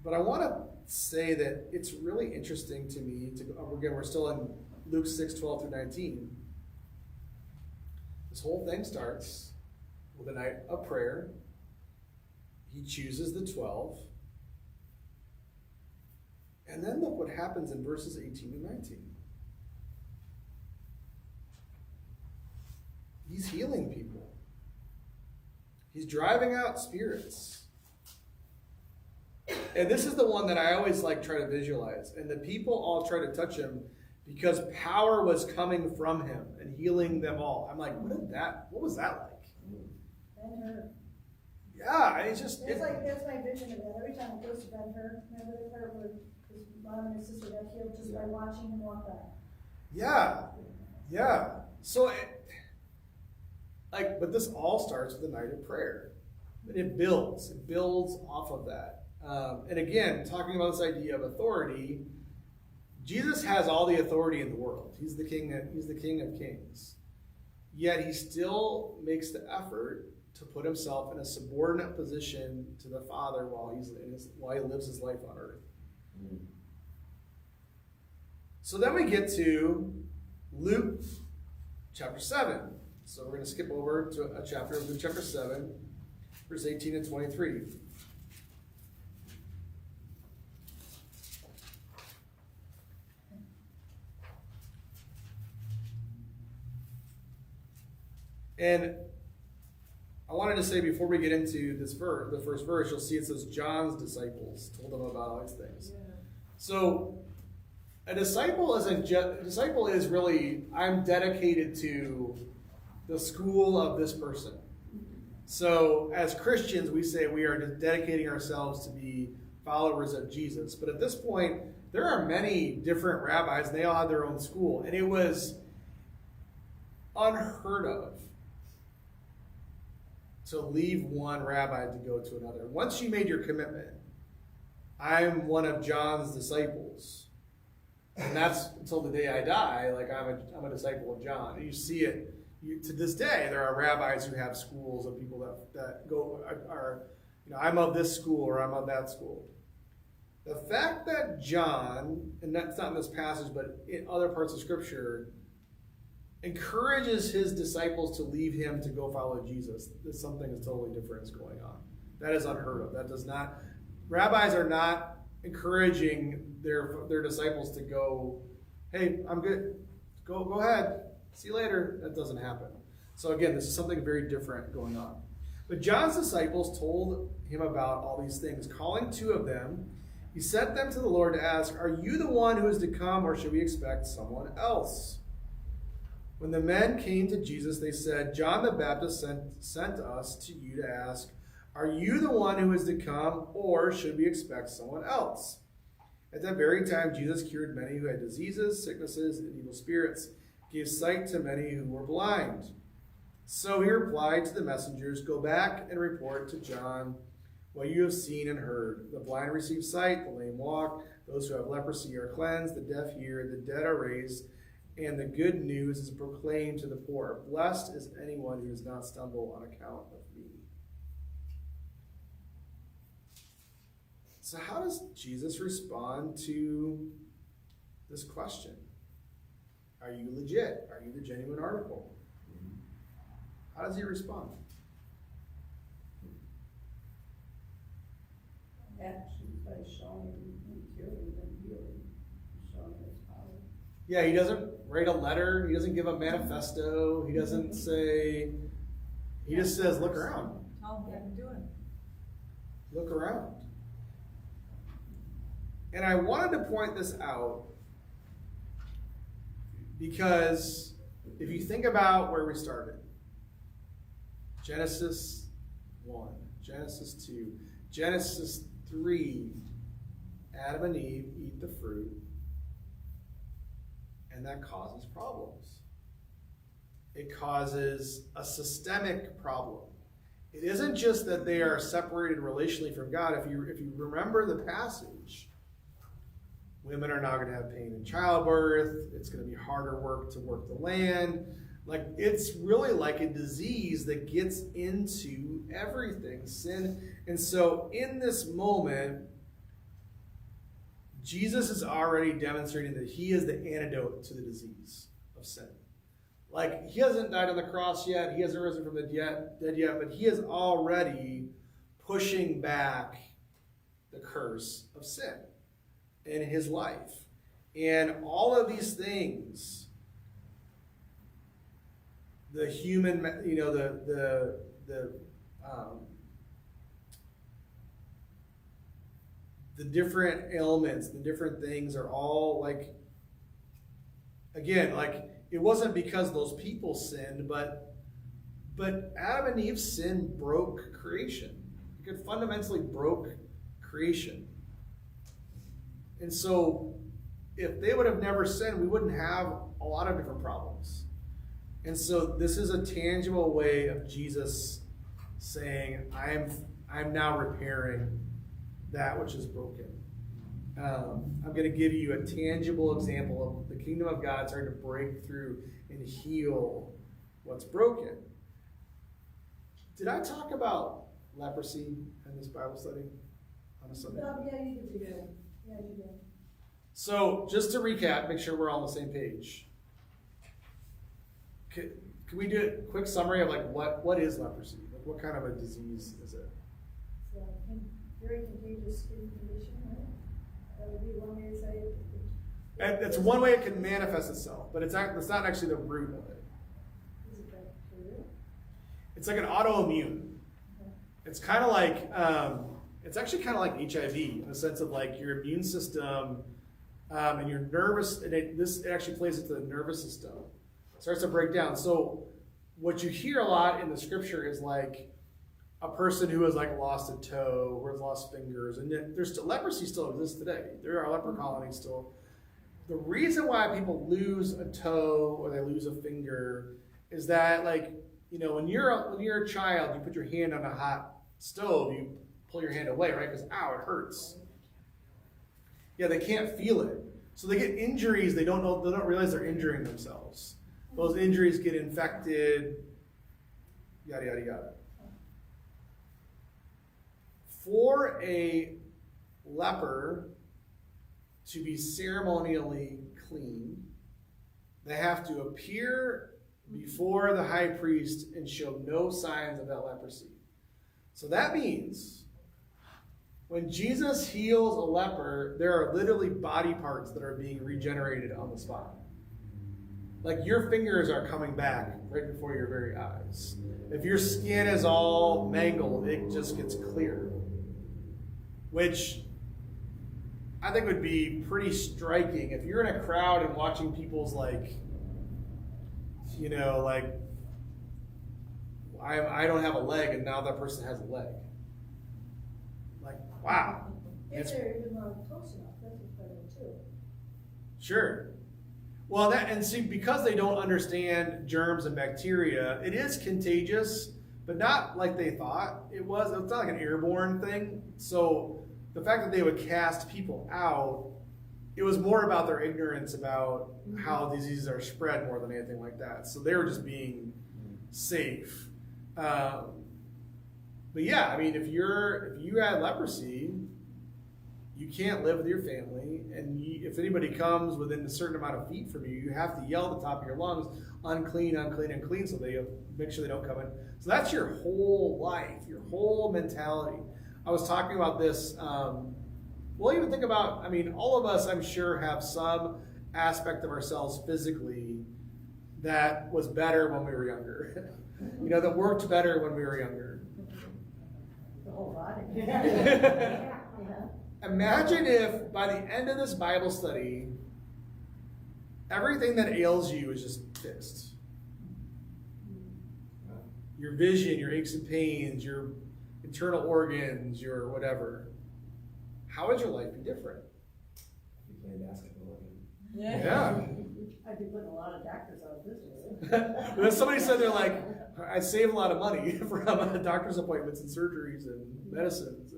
But I want to say that it's really interesting to me, we're still in Luke 6:12 through 19. This whole thing starts with a night of prayer. He chooses the 12. And then look what happens in verses 18 and 19. He's healing people. He's driving out spirits. And this is the one that I always try to visualize. And the people all try to touch him because power was coming from him and healing them all. I'm like, what was that like? Ben-Hur. Yeah, it's just... That's my vision of that. Every time it goes to Ben-Hur, remember the part where his mom and his sister got healed just by watching him walk by? Yeah. So, but this all starts with a night of prayer. But it builds off of that. And again, talking about this idea of authority, Jesus has all the authority in the world. He's the King of Kings. Yet he still makes the effort to put himself in a subordinate position to the Father while he lives his life on earth. So then we get to Luke chapter 7. So we're going to skip over to a chapter of Luke chapter 7, verse 18 and 23. And I wanted to say before we get into this verse, the first verse, you'll see it says John's disciples told him about all these things. Yeah. So a disciple is really, I'm dedicated to the school of this person. So as Christians, we say we are dedicating ourselves to be followers of Jesus. But at this point, there are many different rabbis, and they all had their own school. And it was unheard of to leave one rabbi to go to another. Once you made your commitment, I'm one of John's disciples. And that's until the day I die, I'm a disciple of John. And you see it. To this day, there are rabbis who have schools of people that go are I'm of this school or I'm of that school. The fact that John, and that's not in this passage, but in other parts of Scripture, encourages his disciples to leave him to go follow Jesus, that something is totally different is going on. That is unheard of. That does not, rabbis are not encouraging their disciples to go, hey, I'm good. Go ahead. See you later. That doesn't happen. So again, this is something very different going on. But John's disciples told him about all these things. Calling 2 of them, he sent them to the Lord to ask, are you the one who is to come, or should we expect someone else? When the men came to Jesus, they said, John the Baptist sent us to you to ask, are you the one who is to come, or should we expect someone else? At that very time, Jesus cured many who had diseases, sicknesses, and evil spirits, gave sight to many who were blind. So he replied to the messengers, go back and report to John what you have seen and heard. The blind receive sight, the lame walk, those who have leprosy are cleansed, the deaf hear, the dead are raised, and the good news is proclaimed to the poor. Blessed is anyone who does not stumble on account of me. So how does Jesus respond to this question? Are you legit? Are you the genuine article? How does he respond? Actions by showing and curing and healing, showing his power. Yeah, he doesn't write a letter. He doesn't give a manifesto. He doesn't say, he just says, look around. Tell them what I'm doing. Look around. And I wanted to point this out because if you think about where we started, Genesis 1, Genesis 2, Genesis 3, Adam and Eve eat the fruit, and that causes problems. It causes a systemic problem. It isn't just that they are separated relationally from God. If you remember the passage, women are now going to have pain in childbirth. It's going to be harder work to work the land. Like, it's really like a disease that gets into everything, sin. And so in this moment, Jesus is already demonstrating that he is the antidote to the disease of sin. Like, he hasn't died on the cross yet. He hasn't risen from the dead yet, but he is already pushing back the curse of sin in his life. And all of these things, the human, the different ailments, the different things are all like, again, like, it wasn't because those people sinned, but Adam and Eve's sin broke creation. It fundamentally broke creation. And so if they would have never sinned, we wouldn't have a lot of different problems. And so this is a tangible way of Jesus saying, I'm now repairing that which is broken. I'm going to give you a tangible example of the kingdom of God starting to break through and heal what's broken. Did I talk about leprosy in this Bible study on a Sunday? Yeah, you did. Yeah, you did. So just to recap, make sure we're all on the same page. Can we do a quick summary of like what is leprosy? Like, what kind of a disease is it? It's a very contagious skin condition, right? That would be one way to say it. And that's one way it can manifest itself, but it's not actually the root of it. Is it bacteria? It's like an autoimmune. It's kind of like it's actually kind of like HIV in the sense of like your immune system and your nervous. And it actually plays into the nervous system. It starts to break down. So what you hear a lot in the scripture is like a person who has like lost a toe or has lost fingers, and leprosy still exists today. There are leper colonies still. The reason why people lose a toe or they lose a finger is that, like, you know, when you're a child, you put your hand on a hot stove, you pull your hand away, right? Because ow, it hurts. Yeah, they can't feel it, so they get injuries. They don't realize they're injuring themselves. Those injuries get infected. Yada yada yada. For a leper to be ceremonially clean, they have to appear before the high priest and show no signs of that leprosy. So that means when Jesus heals a leper, there are literally body parts that are being regenerated on the spot. Like your fingers are coming back right before your very eyes. If your skin is all mangled, it just gets clear. Which I think would be pretty striking. If you're in a crowd and watching people's like, you know, like, I don't have a leg and now that person has a leg. Like, wow. If they're even more close enough, that's better too. Sure. Well, and see, because they don't understand germs and bacteria, it is contagious, but not like they thought it was. It's not like an airborne thing. So the fact that they would cast people out, it was more about their ignorance about how diseases are spread more than anything like that. So they were just being safe. But yeah, I mean, if you had leprosy, you can't live with your family, and if anybody comes within a certain amount of feet from you, you have to yell at the top of your lungs, unclean, unclean, unclean, so they make sure they don't come in. So that's your whole life, your whole mentality. I was talking about this. We'll even think about, I mean, all of us, I'm sure, have some aspect of ourselves physically that was better when we were younger. You know, that worked better when we were younger. The whole body. Imagine if by the end of this Bible study, everything that ails you is just fixed. Your vision, your aches and pains, your internal organs, your whatever. How would your life be different? You playing basketball again. Yeah. I'd be putting a lot of doctors out of business. But then somebody said they're like, I save a lot of money from doctor's appointments and surgeries and medicines.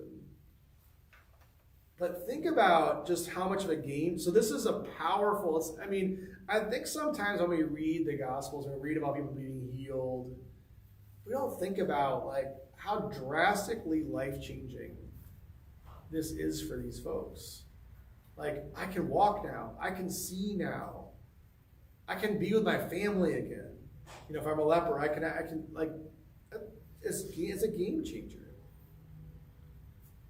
But think about just how much of a game. So this is a powerful, I mean, I think sometimes when we read the Gospels and we read about people being healed, we don't think about like how drastically life-changing this is for these folks. Like, I can walk now. I can see now. I can be with my family again. You know, if I'm a leper, I can like, it's a game changer.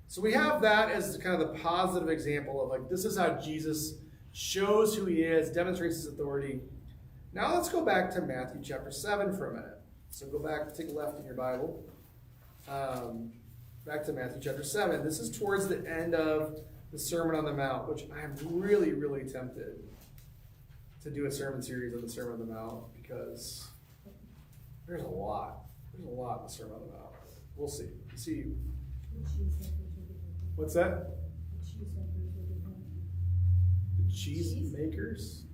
So we have that as kind of the positive example of like, this is how Jesus shows who he is, demonstrates his authority. Now let's go back to Matthew chapter 7 for a minute. So go back, take a left in your Bible. Back to Matthew chapter 7. This is towards the end of the Sermon on the Mount, which I'm really, really tempted to do a sermon series on the Sermon on the Mount because there's a lot. There's a lot in the Sermon on the Mount. We'll see. What's that? The cheese makers?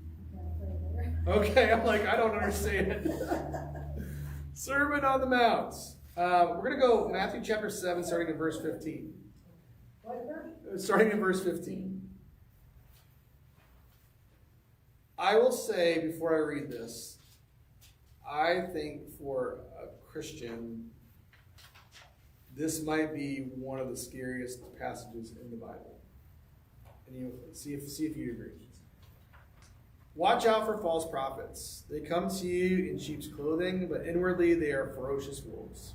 Okay, I'm like, I don't understand. Sermon on the Mount. We're going to go Matthew chapter 7, starting in verse 15. Starting in verse 15. I will say, before I read this, I think for a Christian, this might be one of the scariest passages in the Bible. And you see if you agree. Watch out for false prophets. They come to you in sheep's clothing, but inwardly they are ferocious wolves.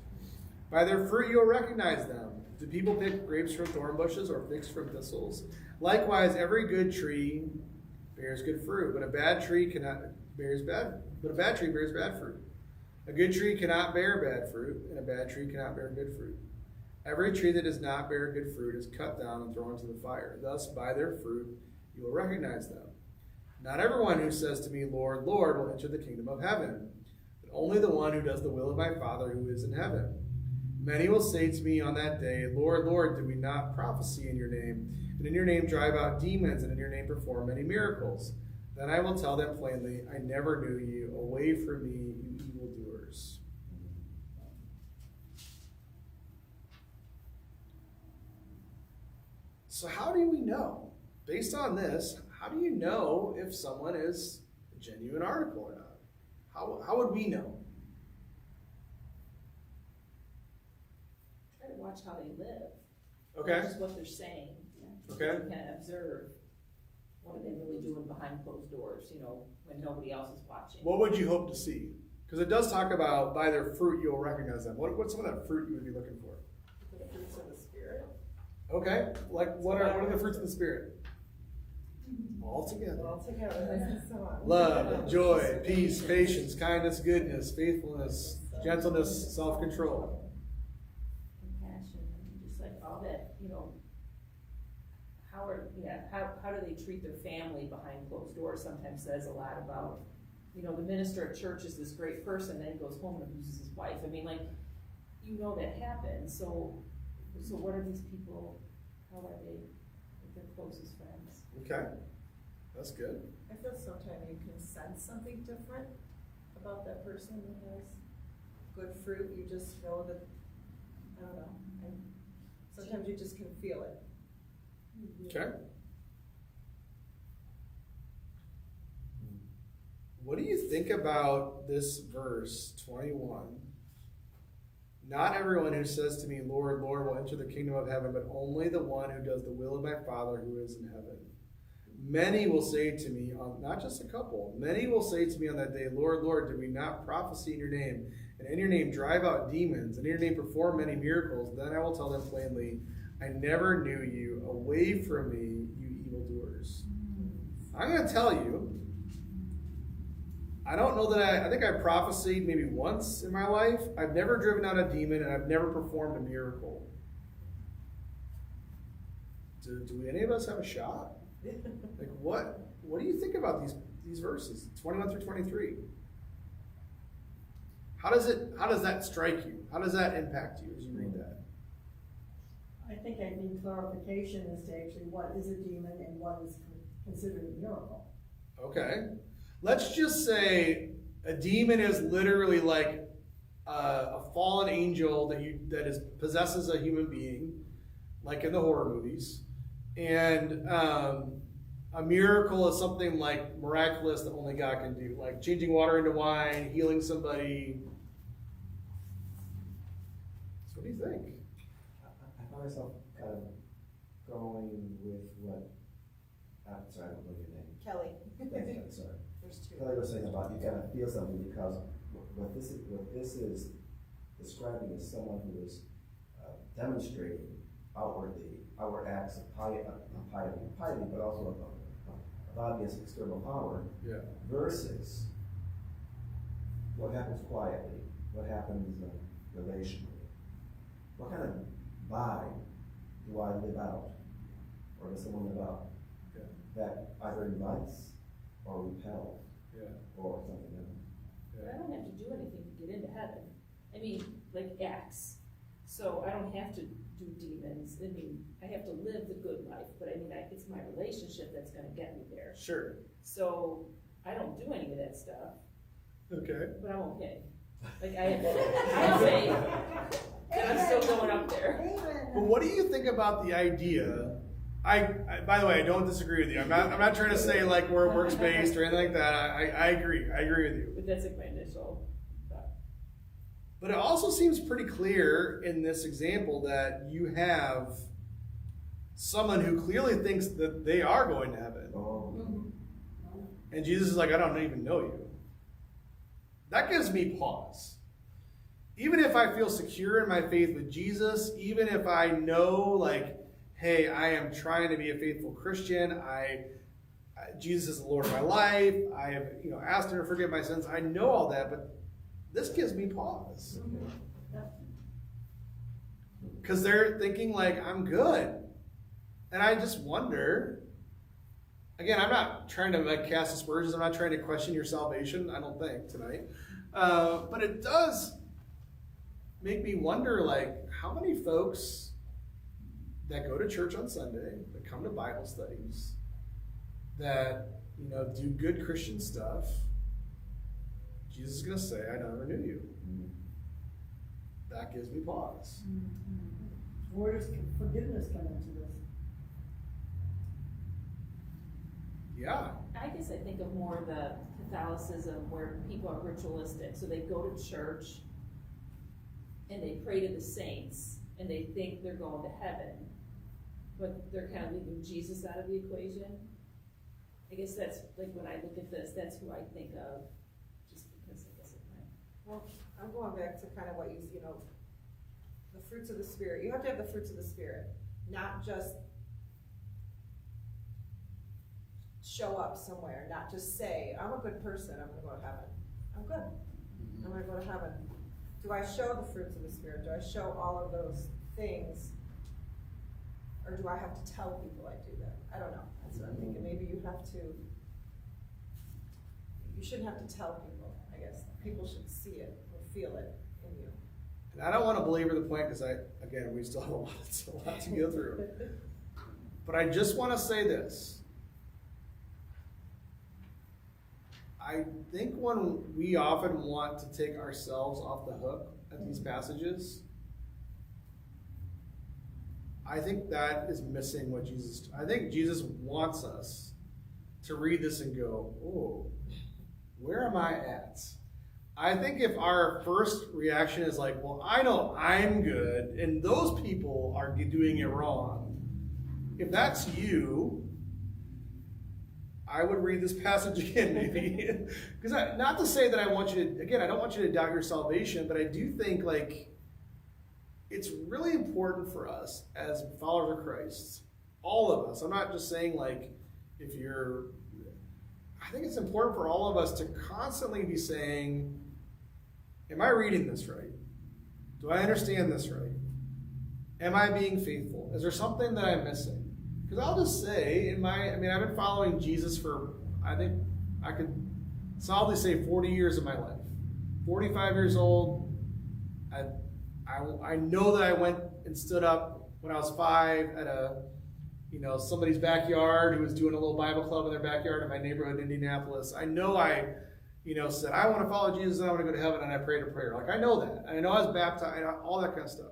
By their fruit you will recognize them. Do people pick grapes from thorn bushes or figs from thistles? Likewise, every good tree bears good fruit, but a bad tree bears bad fruit. A good tree cannot bear bad fruit, and a bad tree cannot bear good fruit. Every tree that does not bear good fruit is cut down and thrown into the fire. Thus, by their fruit you will recognize them. Not everyone who says to me, Lord, Lord, will enter the kingdom of heaven, but only the one who does the will of my Father who is in heaven. Many will say to me on that day, Lord, Lord, did we not prophesy in your name, and in your name drive out demons, and in your name perform many miracles? Then I will tell them plainly, I never knew you. Away from me, you evildoers. So how do we know? Based on this, how do you know if someone is a genuine article or not? How would we know? Try to watch how they live. Okay. Not just what they're saying. Okay? You can observe, what are they really doing behind closed doors, you know, when nobody else is watching. What would you hope to see? Because it does talk about by their fruit you'll recognize them. What's some of that fruit you would be looking for? The fruits of the spirit. Okay, like what are the fruits of the Spirit? All together. All together. So, Love, joy, peace, patience, kindness, goodness, faithfulness, gentleness, self-control. Compassion, and just like all that, you know, how do they treat their family behind closed doors sometimes says a lot about, you know, the minister at church is this great person, then he goes home and abuses his wife. I mean, like, you know that happens, so what are these people, how are they with their closest friends? Okay, that's good. I feel sometimes you can sense something different about that person that has good fruit. You just know that, I don't know, and sometimes you just can feel it. Okay. What do you think about this verse 21? Not everyone who says to me, Lord, Lord, will enter the kingdom of heaven, but only the one who does the will of my Father who is in heaven. Many will say to me, not just a couple, many will say to me on that day, Lord, Lord, did we not prophesy in your name, and in your name drive out demons, and in your name perform many miracles? Then I will tell them plainly, I never knew you. Away from me, you evildoers. I'm going to tell you, I don't know that I think I prophesied maybe once in my life. I've never driven out a demon, and I've never performed a miracle. Do any of us have a shot? Like what do you think about these verses, 21 through 23? How does that strike you? How does that impact you as you read that? I think I need clarification as to actually what is a demon and what is considered a miracle. Okay. Let's just say a demon is literally like a fallen angel that possesses a human being, like in the horror movies. And a miracle is something like miraculous that only God can do, like changing water into wine, healing somebody. So what do you think? I find myself kind of going with what, sorry, I don't know your name. Kelly. Thanks, sorry. There's two. Kelly was saying about you kind of feel something because what this is describing is someone who is demonstrating outward acts of piety, but also of obvious external power, Yeah. versus what happens quietly, what happens relationally. What kind of vibe do I live out, or does someone live out, Yeah. that either invites or repels, Yeah. or something else? But I don't have to do anything to get into heaven. I mean, like acts. So I don't have to do demons. I mean, I have to live the good life, but I mean, it's my relationship that's gonna get me there. Sure. So I don't do any of that stuff, Okay. but I'm okay. Like I have faith, and I'm still going up there. But what do you think about the idea? I by the way, I don't disagree with you. I'm not trying to say like we're works based or anything like that. I agree. I agree with you. But that's like my initial thought. But it also seems pretty clear in this example that you have someone who clearly thinks that they are going to heaven. Oh, And Jesus is like, I don't even know you. That gives me pause. Even if I feel secure in my faith with Jesus, even if I know, like, hey, I am trying to be a faithful Christian, Jesus is the Lord of my life, I have asked him to forgive my sins, I know all that, but this gives me pause. Because they're thinking like, I'm good. And I just wonder, again, I'm not trying to cast aspersions, I'm not trying to question your salvation, I don't think, tonight. But it does make me wonder, like, how many folks that go to church on Sunday, that come to Bible studies, that, do good Christian stuff, Jesus is going to say, I never knew you. That gives me pause. Where does forgiveness come into this? Yeah. I guess I think of more the Catholicism where people are ritualistic. So they go to church and they pray to the saints and they think they're going to heaven. but they're kind of leaving Jesus out of the equation. I guess that's, like, when I look at this, that's who I think of, just because I guess it might. Well, I'm going back to kind of what you know, the fruits of the Spirit. You have to have the fruits of the Spirit, not just show up somewhere, not just say, I'm a good person, I'm gonna go to heaven. I'm good, I'm gonna go to heaven. Do I show the fruits of the Spirit? Do I show all of those things? Or do I have to tell people I do that? I don't know. That's what I'm thinking. Maybe you shouldn't have to tell people, I guess. People should see it or feel it in you. And I don't want to belabor the point because again, we still have a lot to go through. But I just want to say this. I think when we often want to take ourselves off the hook at these passages, I think that is missing what Jesus, I think Jesus wants us to read this and go, oh, where am I at? I think if our first reaction is like, well, I know I'm good and those people are doing it wrong. If that's you, I would read this passage again, maybe. Because not to say that I want you to, again, I don't want you to doubt your salvation, but I do think, like, it's really important for us as followers of Christ, all of us. I'm not just saying, like, I think it's important for all of us to constantly be saying, am I reading this right? Do I understand this right? Am I being faithful? Is there something that I'm missing? Because I'll just say, I've been following Jesus for, I think I could solidly say 40 years of my life. 45 years old, I know that I went and stood up when I was 5 at somebody's backyard who was doing a little Bible club in their backyard in my neighborhood in Indianapolis. I know I said, I want to follow Jesus and I want to go to heaven, and I prayed a prayer. Like, I know that. I know I was baptized, all that kind of stuff.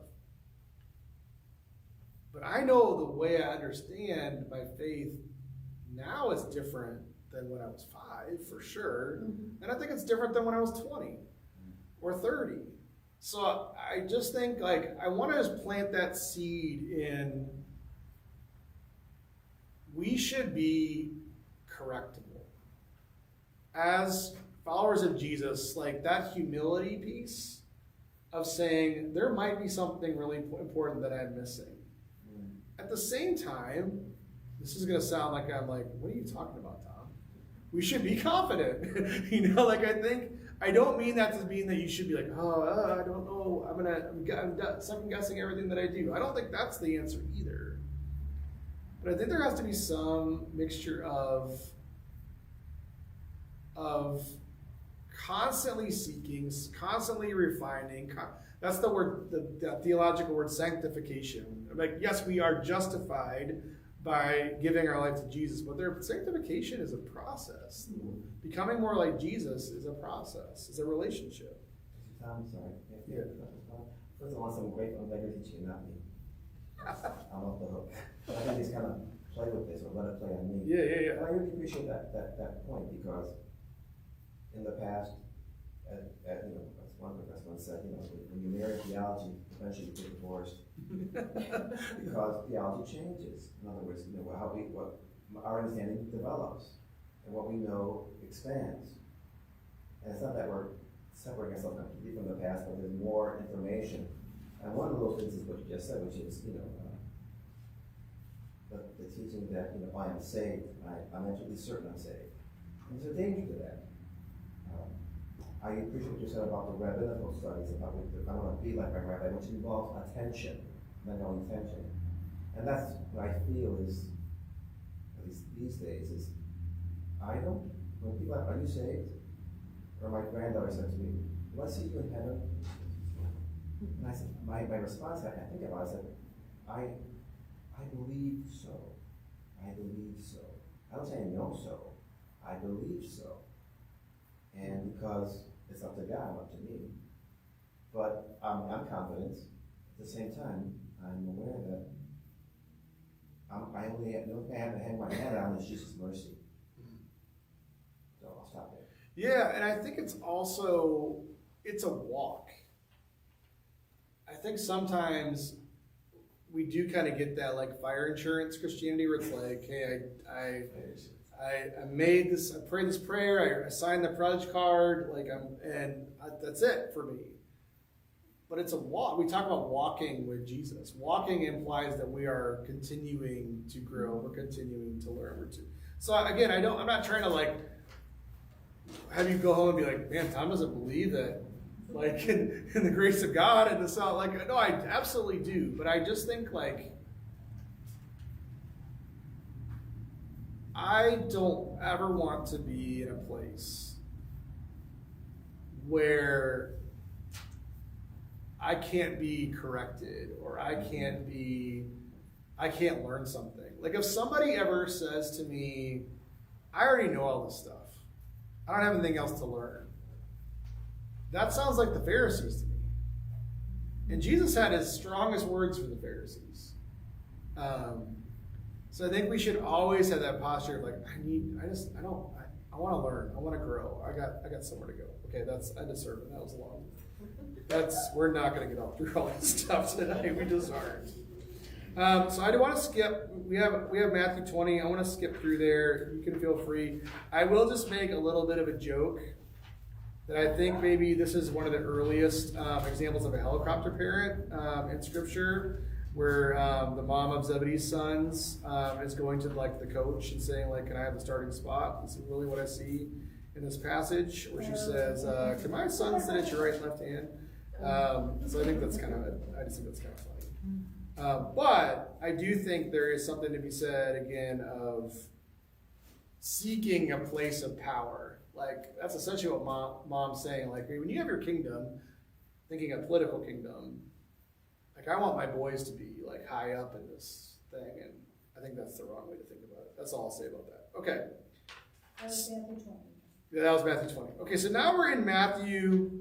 But I know the way I understand my faith now is different than when I was 5, for sure. Mm-hmm. And I think it's different than when I was 20 or 30. So I just think, like, I want to just plant that seed in, we should be correctable. As followers of Jesus, like, that humility piece of saying, there might be something really important that I'm missing. At the same time, this is going to sound like I'm like, what are you talking about, Tom? We should be confident. I don't mean that to mean that you should be like, I don't know, I'm second guessing everything that I do. I don't think that's the answer either. But I think there has to be some mixture of constantly seeking, constantly refining. That's the word, the theological word, sanctification. Like, yes, we are justified by giving our life to Jesus, but their sanctification is a process. Becoming more like Jesus is a process, is a relationship. Tom, sorry. Yeah. First of all, I'm grateful. I'm glad you're teaching, not me. I'm off the hook. I think he's kind of play with this or let it play on me. Yeah. I really appreciate that point, because in the past, as one professor once said, when you marry theology, eventually you get divorced. Because theology changes. In other words, what our understanding develops, and what we know expands. And it's not that we're separating ourselves completely from the past, but there's more information. And one of those things is what you just said, which is, the teaching that, I am saved, I'm absolutely certain I'm saved. And there's a danger to that. I appreciate what you said about the rabbinical studies, about I want to be like my rabbi, which involves attention, mental intention. And that's what I feel is, at least these days, is when people are you saved? Or my granddaughter said to me, do I see you in heaven? And I said, my response, I think about it, I said, I believe so. I believe so. I don't say I know so. I believe so. And because it's up to God, up to me. But I'm confident. At the same time, I'm aware that I only have to hang my head on is Jesus' mercy. So I'll stop there. Yeah, and I think it's a walk. I think sometimes we do kind of get that like fire insurance Christianity where it's like, hey, I made this, I prayed this prayer, I signed the pledge card, that's it for me. But it's a walk. We talk about walking with Jesus. Walking implies that we are continuing to grow. We're continuing to learn. So again, I'm not trying to like have you go home and be like, man, Tom doesn't believe that, like in the grace of God and the sound. Like, no, I absolutely do. But I just think like I don't ever want to be in a place where I can't be corrected or I can't learn something. Like if somebody ever says to me, I already know all this stuff. I don't have anything else to learn. That sounds like the Pharisees to me. And Jesus had his strongest words for the Pharisees. So I think we should always have that posture of like, I want to learn. I want to grow. I got somewhere to go. Okay, that's end of sermon. That was long. We're not going to get all through all this stuff tonight. We just aren't. So I do want to skip. We have Matthew 20. I want to skip through there. You can feel free. I will just make a little bit of a joke that I think maybe this is one of the earliest examples of a helicopter parent in Scripture, where the mom of Zebedee's sons is going to like the coach and saying like, "Can I have the starting spot?" This is really what I see in this passage, where she says, "Can my son sit at your right and left hand?" So I think that's kind of funny. But I do think there is something to be said again of seeking a place of power. Like that's essentially what mom's saying. Like when you have your kingdom, thinking a political kingdom, like I want my boys to be like high up in this thing, and I think that's the wrong way to think about it. That's all I'll say about that. Okay. That was Matthew 20. Yeah, that was Matthew 20. Okay, so now we're in Matthew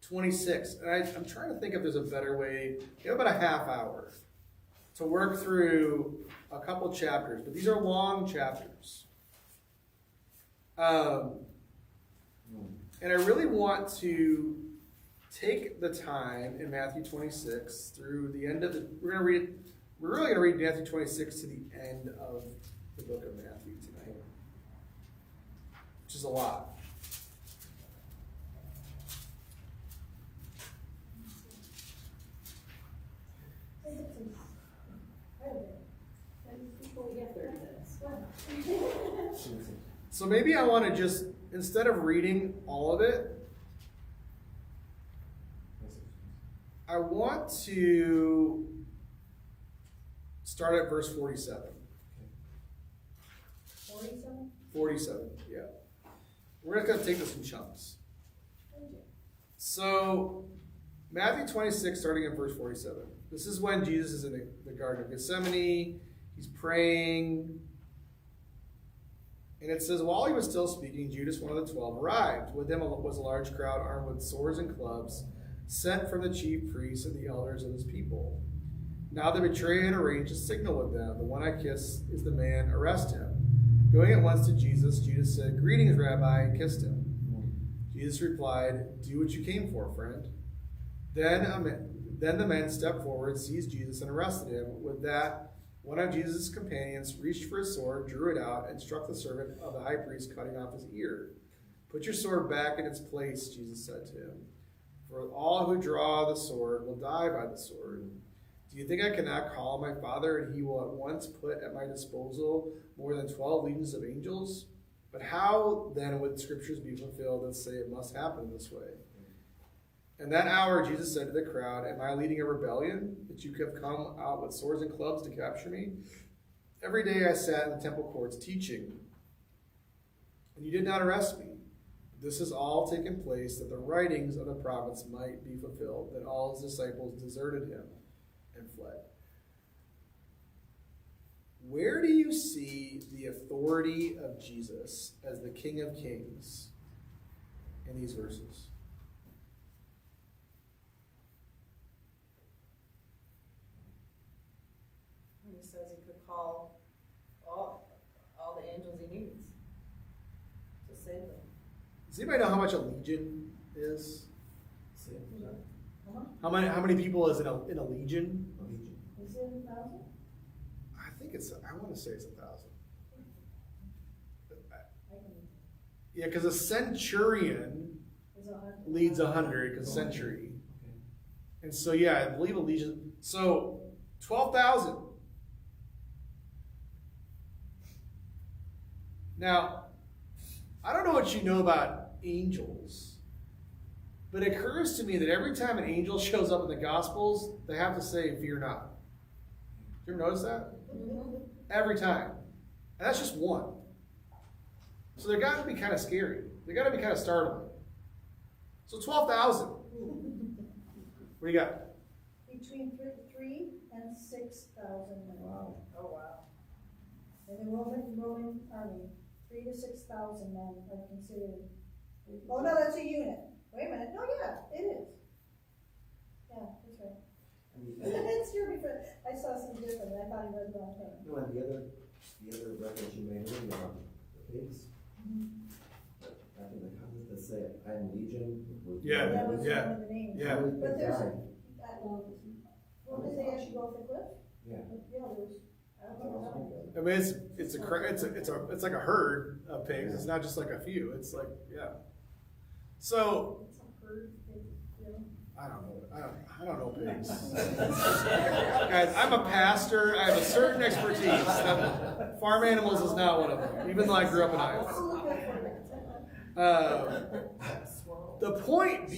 26. And I'm trying to think if there's a better way. We have about a half hour to work through a couple chapters, but these are long chapters. And I really want to take the time in Matthew 26 through the end of we're really going to read Matthew 26 to the end of the book of Matthew tonight, which is a lot. We have 30 minutes. So maybe I want to just, instead of reading all of it, I want to start at verse 47. 47? 47, yeah. We're just going to take this in chunks. So, Matthew 26, starting at verse 47. This is when Jesus is in the Garden of Gethsemane. He's praying. And it says, while he was still speaking, Judas, one of the 12, arrived. With him was a large crowd armed with swords and clubs, sent from the chief priests and the elders of his people. Now the betrayer had arranged a signal with them. The one I kiss is the man, arrest him. Going at once to Jesus, Judas said, "Greetings, Rabbi," and kissed him. Jesus replied, "Do what you came for, friend." Then the men stepped forward, seized Jesus, and arrested him. With that, one of Jesus' companions reached for his sword, drew it out, and struck the servant of the high priest, cutting off his ear. "Put your sword back in its place," Jesus said to him. "For all who draw the sword will die by the sword. Do you think I cannot call my Father, and he will at once put at my disposal more than 12 legions of angels? But how then would scriptures be fulfilled that say it must happen this way?" In that hour, Jesus said to the crowd, "Am I leading a rebellion, that you have come out with swords and clubs to capture me? Every day I sat in the temple courts teaching, and you did not arrest me. This has all taken place that the writings of the prophets might be fulfilled." Then all his disciples deserted him and fled. Where do you see the authority of Jesus as the King of Kings in these verses? He says he could call all the angels he needs to save them. Does anybody know how much a legion is? How many people is in a legion? 1,000? I think I want to say it's 1,000. Yeah, because a centurion Is 100? leads 100, because century. And so, yeah, I believe a legion. So, 12,000. Now, I don't know what you know about angels, but it occurs to me that every time an angel shows up in the Gospels, they have to say, "Fear not." You ever notice that? Every time. And that's just one. So they're got to be kind of scary. They got to be kind of startling. So 12,000. What do you got? Between 3 and 6,000 men. Wow. Oh, wow. In the Roman army, 3 to 6,000 men are considered. Oh no, that's a unit. Wait a minute. No, yeah, it is. Yeah, that's right. It's your different. I saw some different. I thought he read the wrong thing. No, and the other reference you made earlier about the pigs. I think, like, how does this say it? I am legion. Yeah, That was yeah, one of the names. yeah. How many But pigs there's a, died? well, did they actually go off the cliff? Yeah. Yeah, there was. I don't know how many. I mean, it's like a herd of pigs. It's not just like a few. It's like, yeah. So It's a herd, you know. I don't know pigs. Guys, I'm a pastor. I have a certain expertise. Farm animals is not one of them, even though I grew up in Iowa. I'll look up for it. The point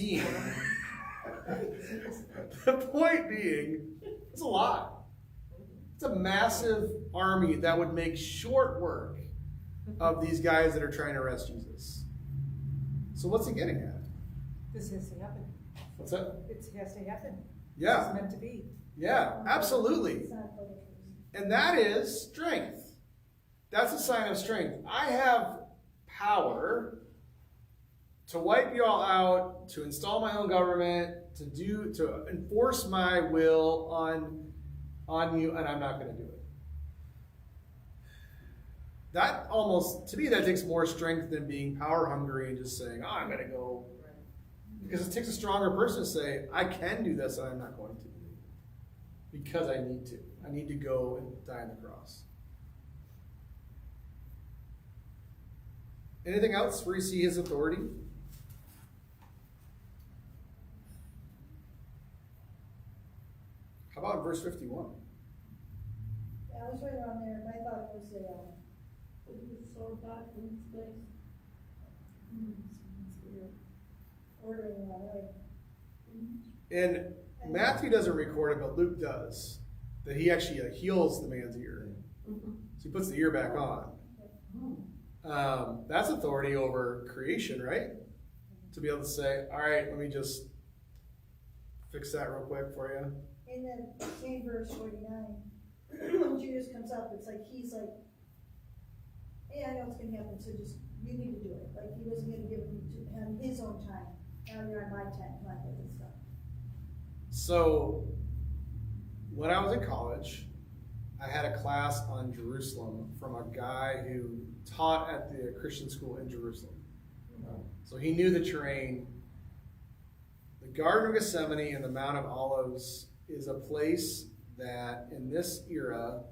being, it's a lot. It's a massive army that would make short work of these guys that are trying to arrest Jesus. So what's he getting at? This has to happen. What's that? It has to happen. Yeah. It's meant to be. Yeah, absolutely. It's not for the trees. And that is strength. That's a sign of strength. I have power to wipe you all out, to install my own government, to enforce my will on you, and I'm not going to do it. That almost, to me, that takes more strength than being power hungry and just saying, "Oh, I'm going to go." Because it takes a stronger person to say, "I can do this, and I'm not going to, because I need to. I need to go and die on the cross." Anything else where you see his authority? How about in verse 51? Yeah, I was right around there, and I thought it was the, sword back in its place. ordering one, right? And Matthew doesn't record it, but Luke does. That he actually heals the man's ear. So he puts the ear back on. That's authority over creation, right? To be able to say, "All right, let me just fix that real quick for you." In the same verse 49, when Judas comes up, it's like, he's like, "Hey, I know what's gonna happen, so just, you need to do it." Like, he wasn't gonna give him his own time. Now you're on my time, come on, get this stuff. So, when I was in college, I had a class on Jerusalem from a guy who taught at the Christian school in Jerusalem. So he knew the terrain. The Garden of Gethsemane and the Mount of Olives is a place that in this era,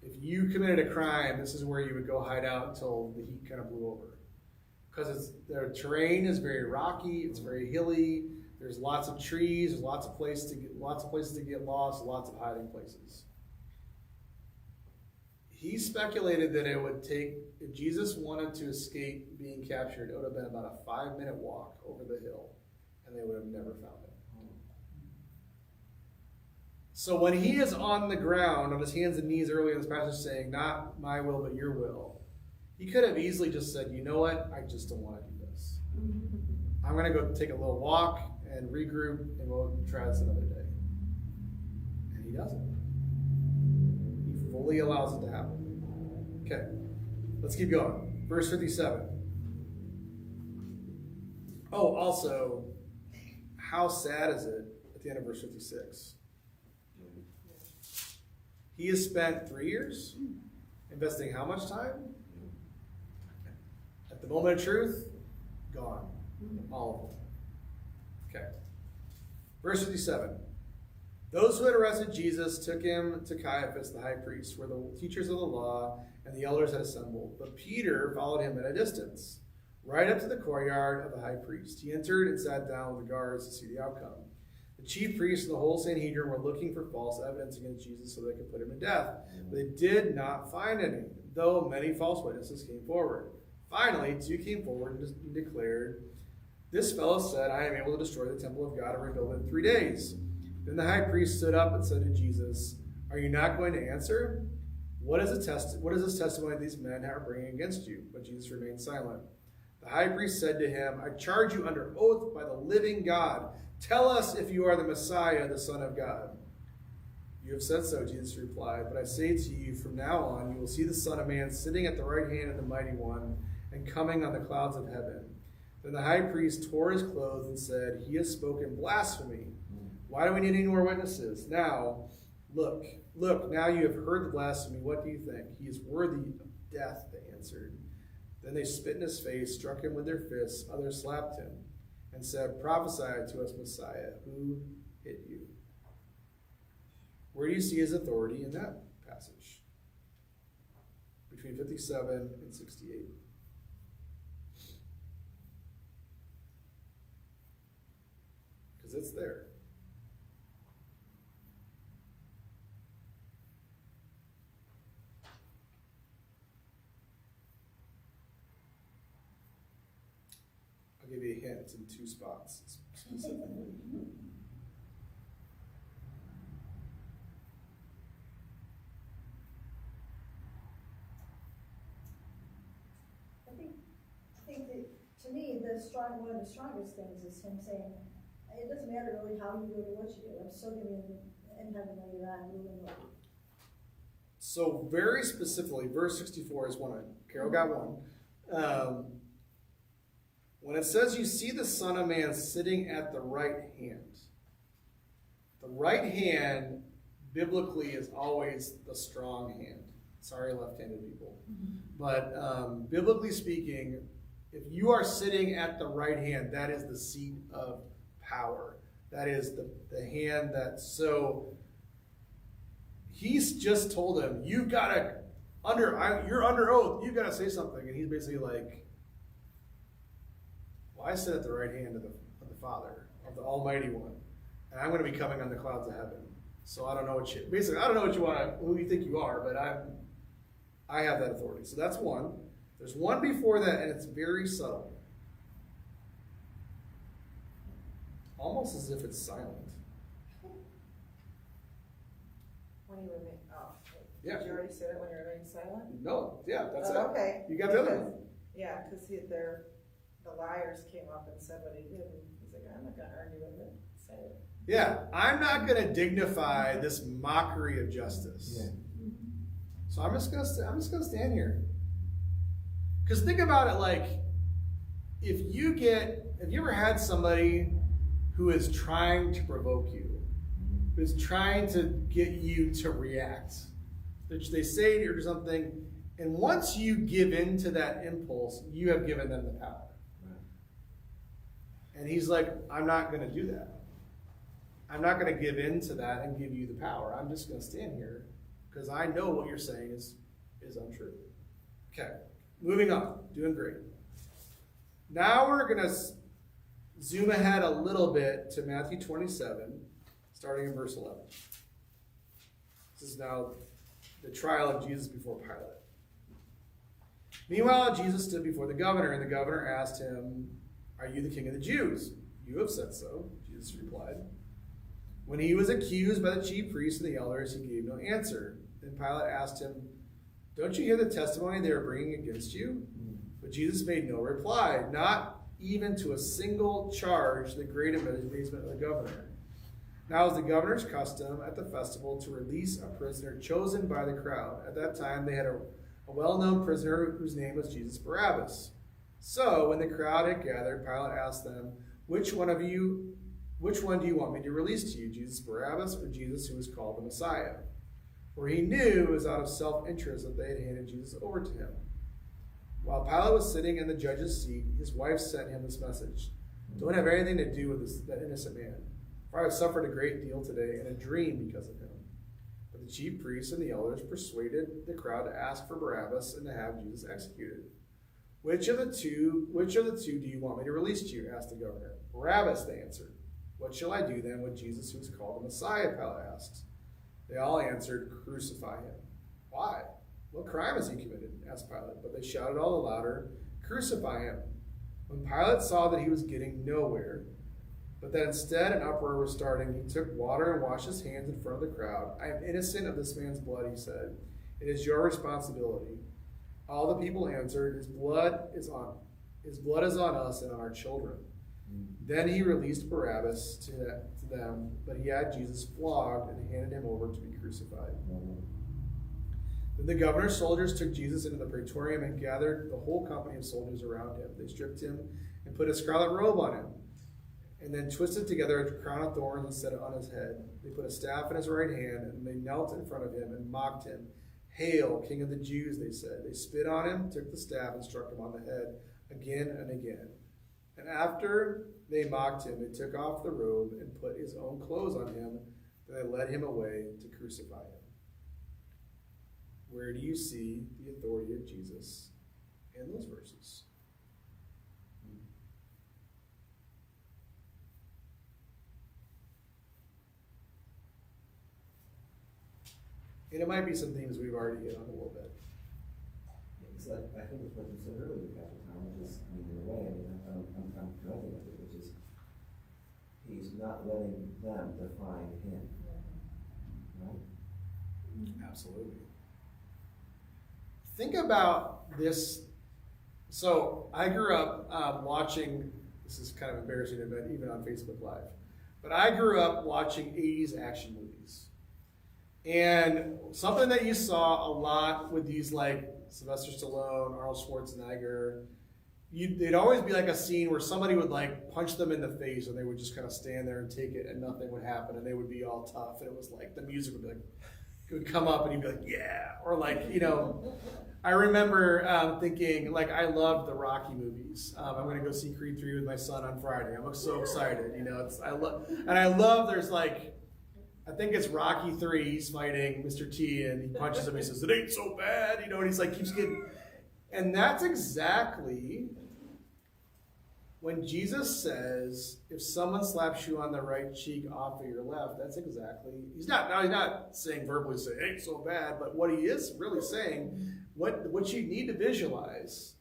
if you committed a crime, this is where you would go hide out until the heat kind of blew over. Because the terrain is very rocky, it's very hilly, there's lots of trees, there's lots of places to get lost, lots of hiding places. He speculated that it would take, if Jesus wanted to escape being captured, it would have been about a 5-minute walk over the hill, and they would have never found it. So when he is on the ground, on his hands and knees earlier in this passage saying, "Not my will, but your will," he could have easily just said, "You know what? I just don't want to do this. I'm going to go take a little walk and regroup, and we'll try this another day." And he doesn't. He fully allows it to happen. Okay, let's keep going. Verse 57. Oh, also, how sad is it at the end of verse 56? He has spent 3 years investing how much time? At the moment of truth, gone. All of them. Okay. Verse 57. Those who had arrested Jesus took him to Caiaphas, the high priest, where the teachers of the law and the elders had assembled. But Peter followed him at a distance, right up to the courtyard of the high priest. He entered and sat down with the guards to see the outcome. The chief priests and the whole Sanhedrin were looking for false evidence against Jesus so they could put him to death. But they did not find any, though many false witnesses came forward. Finally, 2 came forward and declared, "This fellow said, I am able to destroy the temple of God and rebuild it in 3 days." Then the high priest stood up and said to Jesus, "Are you not going to answer? What is this testimony these men are bringing against you?" But Jesus remained silent. The high priest said to him, "I charge you under oath by the living God. Tell us if you are the Messiah, the Son of God." "You have said so," Jesus replied. "But I say to you, from now on you will see the Son of Man sitting at the right hand of the Mighty One and coming on the clouds of heaven." Then the high priest tore his clothes and said, "He has spoken blasphemy. Why do we need any more witnesses? Now, look, now you have heard the blasphemy. What do you think?" "He is worthy of death," they answered. Then they spit in his face, struck him with their fists. Others slapped him and said, "Prophesy to us, Messiah. Who hit you?" Where do you see his authority in that passage? Between 57 and 68. Because it's there. I'll give you a hint. It's in 2 spots specifically. I think that, to me, one of the strongest things is him saying, it doesn't matter really how you do it or what you do, I'm still gonna be in heaven later on, ruling with you. So very specifically, verse 64 is one. Carol got one. When it says you see the Son of Man sitting at the right hand, the right hand biblically is always the strong hand. Sorry, left-handed people. But biblically speaking, if you are sitting at the right hand, that is the seat of power. That is the hand that, so he's just told him, you've got to, you're under oath, you've got to say something. And he's basically like, well, I sit at the right hand of the Father, of the Almighty One, and I'm going to be coming on the clouds of heaven. So I don't know what who you think you are, but I have that authority. So that's one. There's one before that, and it's very subtle. Almost as if it's silent. When you remain, Yeah. Did you already say that when you remain silent? No, yeah, that's it. Okay. You got the other one. Yeah, because the liars came up and said what he did, and he's like, I'm not gonna argue with it, say it. Yeah, I'm not going to dignify this mockery of justice. Yeah. So I'm just gonna stand here. Because think about it, like, have you ever had somebody who is trying to provoke you, who's trying to get you to react? They say to you or something, and once you give in to that impulse, you have given them the power. Right. And he's like, I'm not going to do that. I'm not going to give in to that and give you the power. I'm just going to stand here because I know what you're saying is untrue. Okay, moving on. Doing great. Now we're going to zoom ahead a little bit to Matthew 27, starting in verse 11. This is now the trial of Jesus before Pilate. Meanwhile, Jesus stood before the governor, and the governor asked him, "Are you the king of the Jews?" "You have said so," Jesus replied. When he was accused by the chief priests and the elders, he gave no answer. Then Pilate asked him, "Don't you hear the testimony they are bringing against you?" But Jesus made no reply, not even to a single charge, the great amazement of the governor. Now it was the governor's custom at the festival to release a prisoner chosen by the crowd. At that time, they had a well-known prisoner whose name was Jesus Barabbas. So when the crowd had gathered, Pilate asked them, which one do you want me to release to you, Jesus Barabbas or Jesus who was called the Messiah?" For he knew it was out of self-interest that they had handed Jesus over to him. While Pilate was sitting in the judge's seat, his wife sent him this message: "Don't have anything to do with that innocent man. For I have suffered a great deal today in a dream because of him. But the chief priests and the elders persuaded the crowd to ask for Barabbas and to have Jesus executed. Which of the two do you want me to release to you? Asked the governor. Barabbas, they answered. What shall I do then with Jesus who is called the Messiah? Pilate asked. They all answered, crucify him. Why? What crime has he committed? Asked Pilate. But they shouted all the louder, crucify him. When Pilate saw that he was getting nowhere, but that instead an uproar was starting, he took water and washed his hands in front of the crowd. I am innocent of this man's blood, he said. It is your responsibility. All the people answered, his blood is on us and on our children. Then he released Barabbas to them, but he had Jesus flogged and handed him over to be crucified. Then the governor's soldiers took Jesus into the praetorium and gathered the whole company of soldiers around him. They stripped him and put a scarlet robe on him, and then twisted together a crown of thorns and set it on his head. They put a staff in his right hand, and they knelt in front of him and mocked him. Hail, King of the Jews, they said. They spit on him, took the staff, and struck him on the head again and again. And after they mocked him, they took off the robe and put his own clothes on him, and they led him away to crucify him. Where do you see the authority of Jesus in those verses? And it might be some things we've already hit on a little bit. It's like, I think it's what you said earlier, Pastor Tom, which is, I mean, in a way, I mean, I'm connecting with it, which is, he's not letting them define him. Right? Absolutely. Think about this. So I grew up watching, this is kind of embarrassing to admit, even on Facebook Live, but I grew up watching 80s action movies. And something that you saw a lot with these, like Sylvester Stallone, Arnold Schwarzenegger, they'd always be like a scene where somebody would like punch them in the face and they would just kind of stand there and take it and nothing would happen and they would be all tough. And it was like, the music would be like, it would come up and he'd be like, yeah. Or like, you know, I remember thinking, like, I loved the Rocky movies. I'm going to go see Creed 3 with my son on Friday. I'm so excited, you know, I love, there's like, I think it's Rocky 3, he's fighting Mr. T, and he punches him, he says, it ain't so bad, you know, and he's like, keeps getting, and that's exactly when Jesus says, if someone slaps you on the right cheek off of your left, that's exactly, he's not saying verbally, saying, it ain't so bad, but what he is really saying, what you need to visualize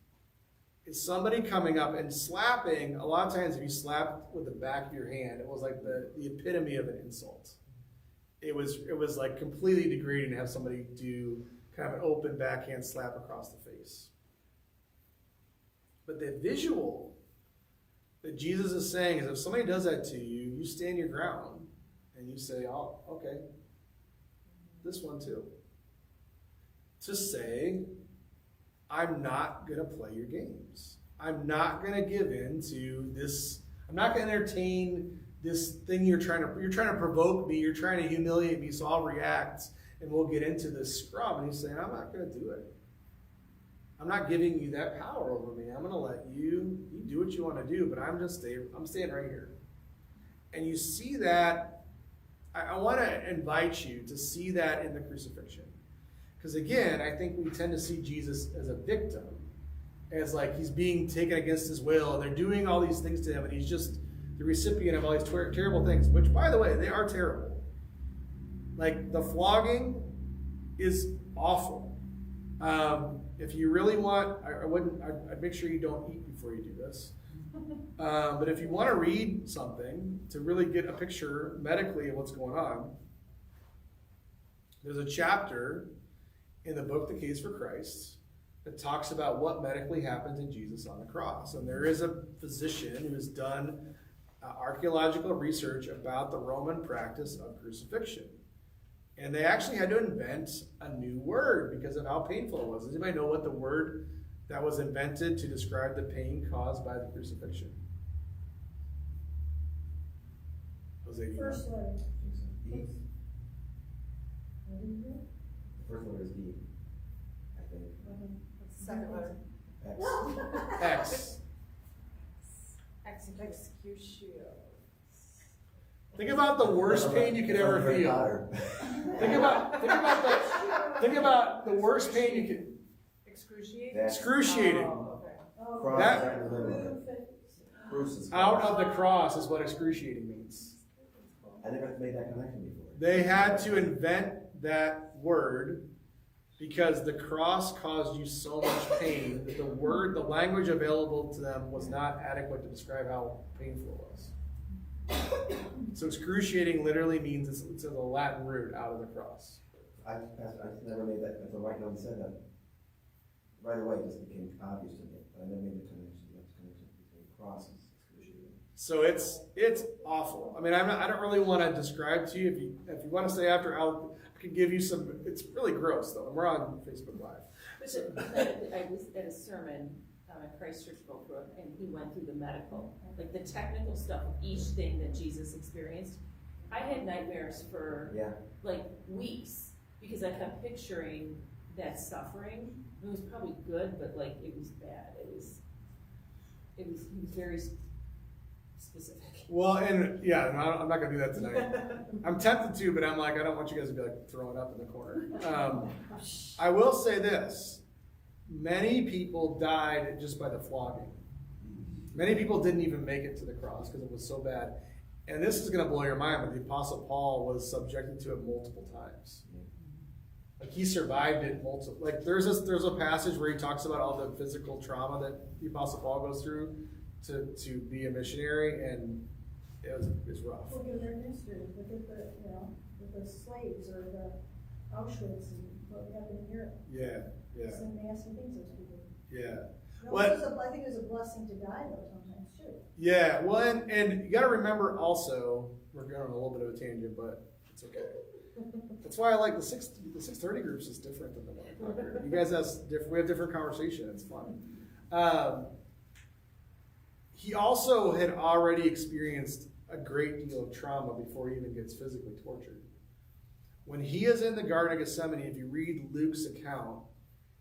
is somebody coming up and slapping. A lot of times if you slapped with the back of your hand, it was like the epitome of an insult. It was like completely degrading to have somebody do kind of an open backhand slap across the face. But the visual that Jesus is saying is if somebody does that to you, you stand your ground and you say, oh, okay, this one too. To say, I'm not going to play your games. I'm not going to give in to this. I'm not going to entertain this thing you're trying to provoke me, you're trying to humiliate me, so I'll react and we'll get into this scrum. And he's saying, I'm not going to do it. I'm not giving you that power over me. I'm going to let you do what you want to do, but I'm staying right here. And you see that, I want to invite you to see that in the crucifixion. Because again, I think we tend to see Jesus as a victim, as like he's being taken against his will, and they're doing all these things to him, and he's just the recipient of all these terrible things, which, by the way, they are terrible. Like, the flogging is awful. If you really want, I'd make sure you don't eat before you do this. But if you want to read something to really get a picture medically of what's going on, there's a chapter in the book, The Case for Christ, that talks about what medically happened to Jesus on the cross. And there is a physician who has done archaeological research about the Roman practice of crucifixion. And they actually had to invent a new word because of how painful it was. Does anybody know what the word that was invented to describe the pain caused by the crucifixion? Jose, you First know? letter. E. The first letter is E, I think. Second letter. X. X. Executio. Think about the worst pain you could ever Harry feel. Potter. Think about the worst pain you could. Excruciating? That's Excruciating. Oh, okay. Oh, cross That- right in the middle. Bruce is Out of the cross is what excruciating means. I never made that connection before. They had to invent that word because the cross caused you so much pain that the language available to them was not adequate to describe how painful it was. So excruciating literally means it's a Latin root, out of the cross. I never made that, until right now you said that. Right away, it just became obvious to me. I never made the connection between crosses, excruciating. So it's awful. I mean, I don't really want to describe to you. If you want to stay after, I can give you some. It's really gross though, and we're on Facebook Live. I was at a sermon at Christ Church Oakbrook, and he went through the medical, like the technical stuff of each thing that Jesus experienced. I had nightmares for Yeah. like weeks because I kept picturing that suffering. It was probably good, but like it was bad. It was very specific. Well, and yeah, no, I'm not gonna do that tonight. I'm tempted to, but I'm like, I don't want you guys to be like throwing up in the corner. I will say this: many people died just by the flogging. Many people didn't even make it to the cross because it was so bad. And this is gonna blow your mind, but the Apostle Paul was subjected to it multiple times. Like he survived it multiple. Like there's a passage where he talks about all the physical trauma that the Apostle Paul goes through to be a missionary, and it's rough. Look at their history, look at with the slaves or the Auschwitz and what happened in Europe. Yeah. Some nasty things those people did. Yeah. No, What- I think it was a blessing to die though sometimes too. Yeah, well, and you got to remember also, we're going on a little bit of a tangent, but it's okay. That's why I like the 630 groups is different than the 100. You guys we have different conversation. It's fun. He also had already experienced a great deal of trauma before he even gets physically tortured. When he is in the Garden of Gethsemane, if you read Luke's account,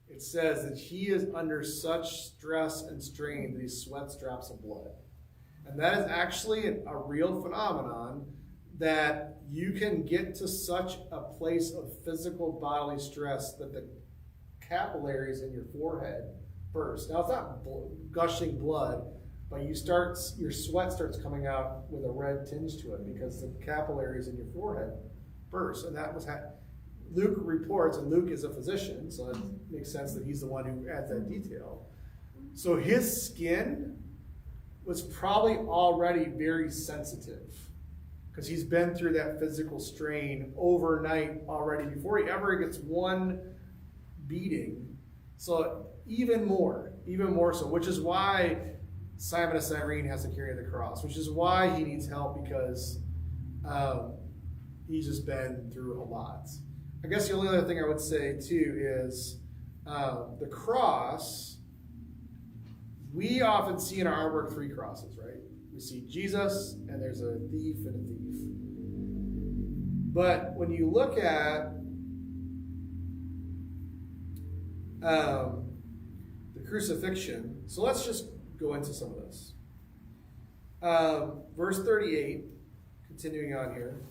it says that he is under such stress and strain that he sweats drops of blood. And that is actually a real phenomenon, that you can get to such a place of physical bodily stress that the capillaries in your forehead burst. Now, it's not gushing blood, but your sweat starts coming out with a red tinge to it because the capillaries in your forehead burst. And that was Luke reports, and Luke is a physician, so it makes sense that he's the one who adds that detail. So his skin was probably already very sensitive because he's been through that physical strain overnight already before he ever gets one beating. So even more so, which is why Simon of Cyrene has to carry the cross, which is why he needs help, because he's just been through a lot. I guess the only other thing I would say too is the cross. We often see in our artwork 3 crosses, right? We see Jesus, and there's a thief and a thief. But when you look at the crucifixion, so let's just go into some of this. Verse 38, continuing on here,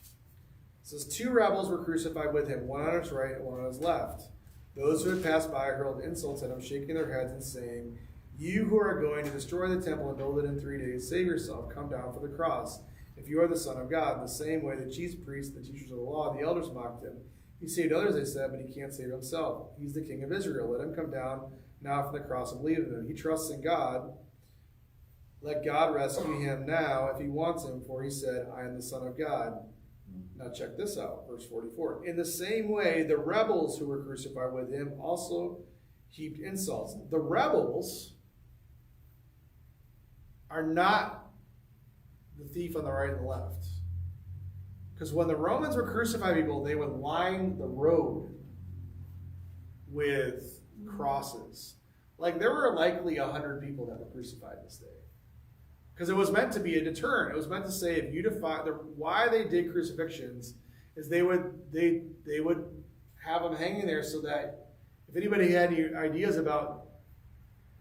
it says, 2 rebels were crucified with him, one on his right and one on his left. Those who had passed by hurled insults at him, shaking their heads and saying, "You who are going to destroy the temple and build it in 3 days, save yourself, come down from the cross. If you are the Son of God." In the same way, the chief priests, the teachers of the law, and the elders mocked him. He saved others, they said, but he can't save himself. He's the King of Israel. Let him come down now from the cross and believe in him. He trusts in God. Let God rescue him now if he wants him, for he said, "I am the Son of God." Now check this out, verse 44. In the same way, the rebels who were crucified with him also heaped insults. The rebels are not the thief on the right and the left. Because when the Romans were crucifying people, they would line the road with crosses. Like there were likely 100 people that were crucified this day. Because it was meant to be a deterrent. It was meant to say, if you defy why they did crucifixions is they would have them hanging there so that if anybody had any ideas about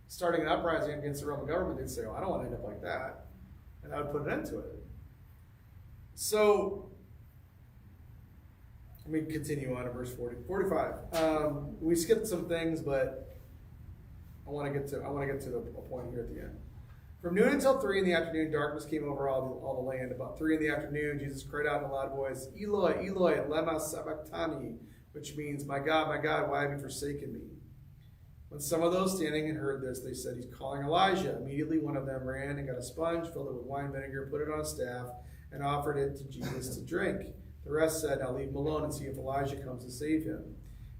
starting an uprising against the Roman government, they'd say, "Oh, I don't want to end up like that," and that would put an end to it. So, let me continue on to verse 45. We skipped some things, but I want to get to a point here at the end. From noon until 3 in the afternoon, darkness came over all the land. About 3 in the afternoon, Jesus cried out in a loud voice, Eloi, Eloi, lema sabachthani, which means, my God, why have you forsaken me? When some of those standing had heard this, they said, he's calling Elijah. Immediately one of them ran and got a sponge, filled it with wine vinegar, put it on a staff, and offered it to Jesus to drink. The rest said, now leave him alone and see if Elijah comes to save him.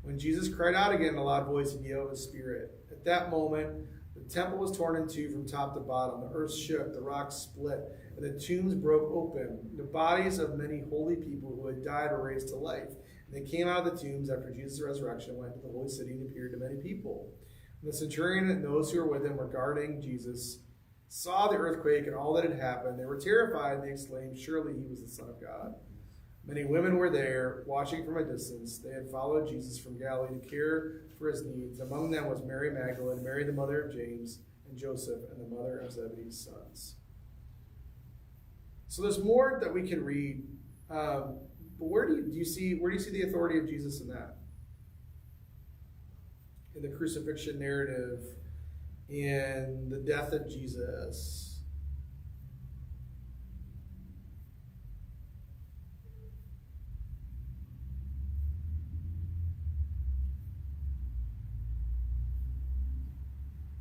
When Jesus cried out again in a loud voice, he gave up his spirit. At that moment, the temple was torn in two from top to bottom. The earth shook, the rocks split, and the tombs broke open. The bodies of many holy people who had died were raised to life. And they came out of the tombs after Jesus' resurrection, went to the holy city, and appeared to many people. And the centurion and those who were with him regarding Jesus saw the earthquake and all that had happened. They were terrified, and they exclaimed, surely he was the Son of God. Many women were there, watching from a distance. They had followed Jesus from Galilee to care for his needs. Among them was Mary Magdalene, Mary the mother of James and Joseph, and the mother of Zebedee's sons. So there's more that we can read, but where do you see the authority of Jesus in that? In the crucifixion narrative, in the death of Jesus.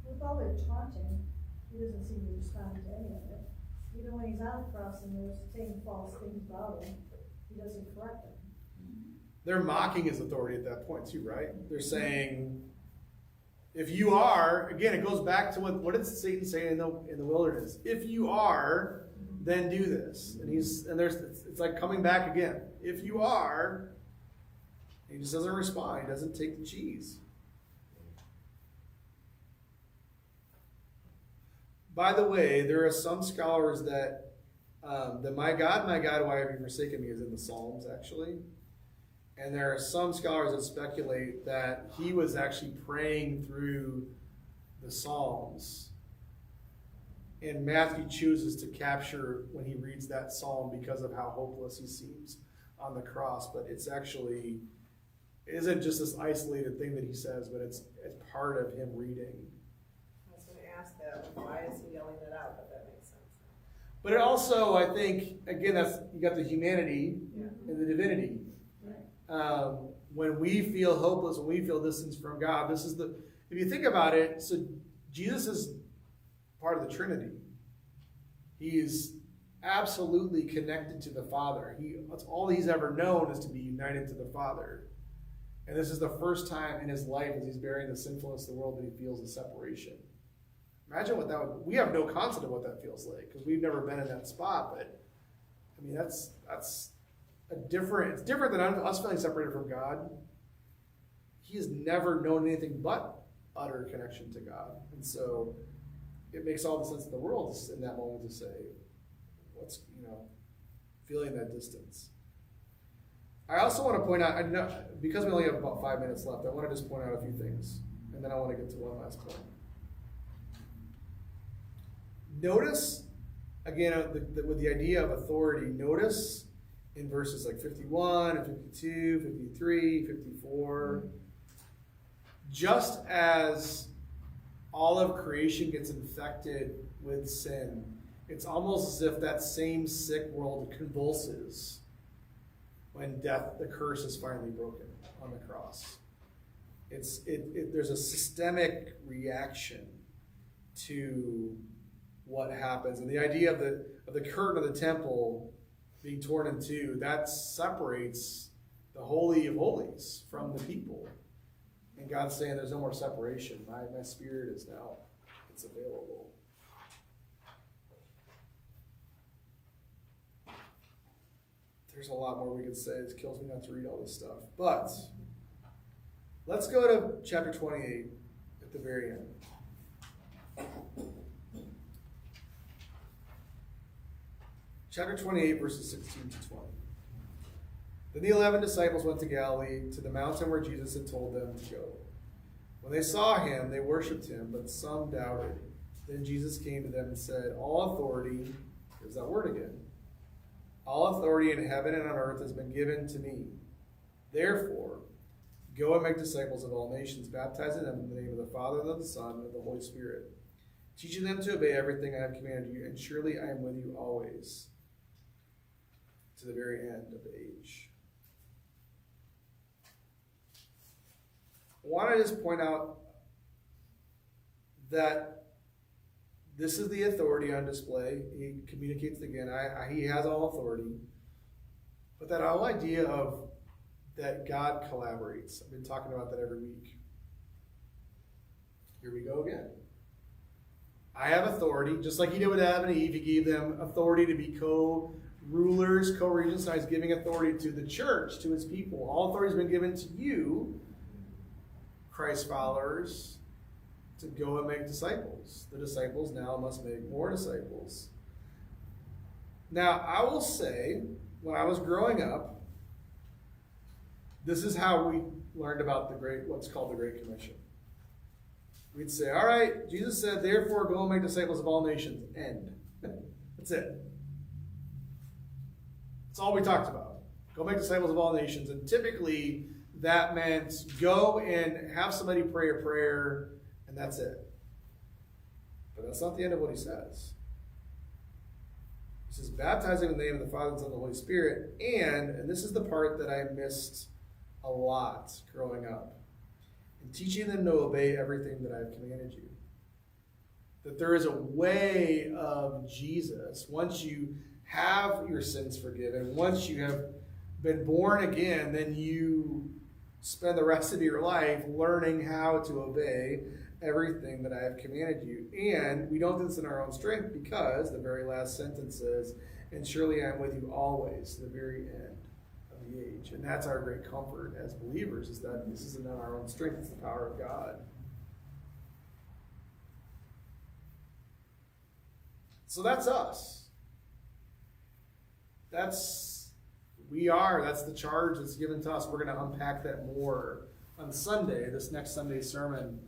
With all their taunting, he doesn't seem to respond to any of it. Even when he's on the cross and they're saying false things about him, he doesn't correct them. They're mocking his authority at that point too, right? They're saying, if you are, again, it goes back to what did Satan say in the wilderness? If you are, then do this. And it's like coming back again. If you are, he just doesn't respond. He doesn't take the cheese. By the way, there are some scholars that my God, why have you forsaken me is in the Psalms, actually. And there are some scholars that speculate that he was actually praying through the Psalms. And Matthew chooses to capture when he reads that psalm because of how hopeless he seems on the cross. But it isn't just this isolated thing that he says, but it's part of him reading. I was going to ask that, why is he yelling it out? But that makes sense. But it also, I think, again, you got the humanity and the divinity. When we feel hopeless, when we feel distance from God, if you think about it, so Jesus is part of the Trinity. He's absolutely connected to the Father. That's all he's ever known is to be united to the Father. And this is the first time in his life as he's bearing the sinfulness of the world that he feels a separation. Imagine what that would, we have no concept of what that feels like because we've never been in that spot, but I mean, it's different than us feeling separated from God. He has never known anything but utter connection to God. And so it makes all the sense in the world in that moment to say, what's, feeling that distance. I also want to point out, because we only have about 5 minutes left, I want to just point out a few things, and then I want to get to one last point. Notice, again, with the idea of authority, notice in verses like 51 and 52, 53, 54, just as all of creation gets infected with sin, it's almost as if that same sick world convulses when the curse is finally broken on the cross. There's a systemic reaction to what happens. And the idea of the curtain of the temple being torn in two, that separates the Holy of Holies from the people. And God's saying there's no more separation. My spirit is now, it's available. There's a lot more we could say. It kills me not to read all this stuff. But let's go to chapter 28 at the very end. Chapter 28, verses 16 to 20. Then the 11 disciples went to Galilee, to the mountain where Jesus had told them to go. When they saw him, they worshipped him, but some doubted. Then Jesus came to them and said, all authority, there's that word again, All authority in heaven and on earth has been given to me. Therefore, go and make disciples of all nations, baptizing them in the name of the Father, and of the Son, and of the Holy Spirit, teaching them to obey everything I have commanded you, and surely I am with you always, to the very end of the age. I want to just point out that this is the authority on display. He communicates again. He has all authority. But that whole idea of that God collaborates. I've been talking about that every week. Here we go again. I have authority, just like he did with Adam and Eve. He gave them authority to be co-rulers, co-regents. Now he's giving authority to the church, to his people. All authority has been given to you, Christ followers, to go and make disciples. The disciples now must make more disciples. Now, I will say, when I was growing up, this is how we learned about what's called the Great Commission. We'd say, all right, Jesus said, therefore go and make disciples of all nations. End. That's it. That's all we talked about. Go make disciples of all nations. And typically, that meant go and have somebody pray a prayer, and that's it. But that's not the end of what he says. He says, baptizing in the name of the Father, and Son, and the Holy Spirit, and this is the part that I missed a lot growing up, and teaching them to obey everything that I've commanded you. That there is a way of Jesus. Once you have your sins forgiven, once you have been born again, then you spend the rest of your life learning how to obey everything that I have commanded you. And we don't do this in our own strength, because the very last sentence says, and surely I am with you always, to the very end of the age. And that's our great comfort as believers, is that this isn't in our own strength, it's the power of God. So that's us. That's the charge that's given to us. We're going to unpack that more on Sunday, this next Sunday's sermon.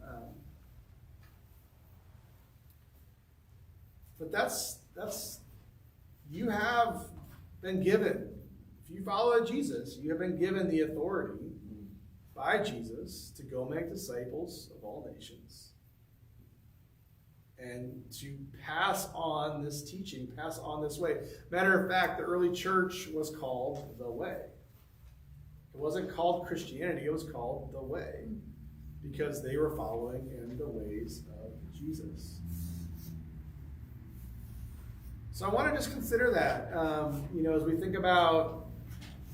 But that's you have been given. If you follow Jesus, you have been given the authority by Jesus to go make disciples of all nations, and to pass on this teaching, pass on this way. Matter of fact, the early church was called the Way. It wasn't called Christianity, it was called the Way, because they were following in the ways of Jesus. So I want to just consider that, as we think about,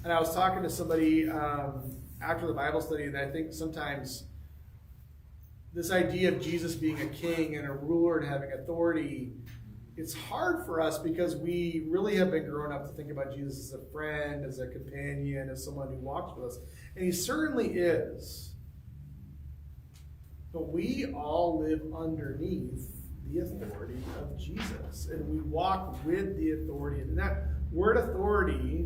and I was talking to somebody after the Bible study, and I think sometimes this idea of Jesus being a king and a ruler and having authority, it's hard for us because we really have been grown up to think about Jesus as a friend, as a companion, as someone who walks with us. And he certainly is. But we all live underneath the authority of Jesus. And we walk with the authority. And that word authority,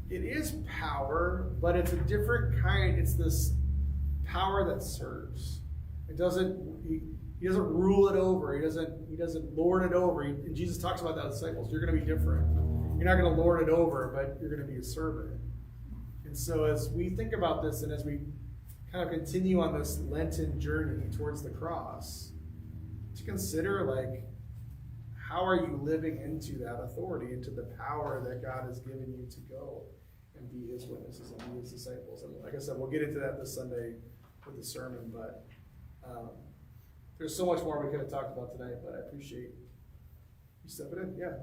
it is power, but it's a different kind. It's this power that serves. He doesn't rule it over. He doesn't lord it over. And Jesus talks about that with disciples. You're going to be different. You're not going to lord it over, but you're going to be a servant. And so as we think about this, and as we kind of continue on this Lenten journey towards the cross, to consider, how are you living into that authority, into the power that God has given you to go and be his witnesses and be his disciples. And like I said, we'll get into that this Sunday with the sermon, but there's so much more we could have talked about tonight, but I appreciate you stepping in. Yeah.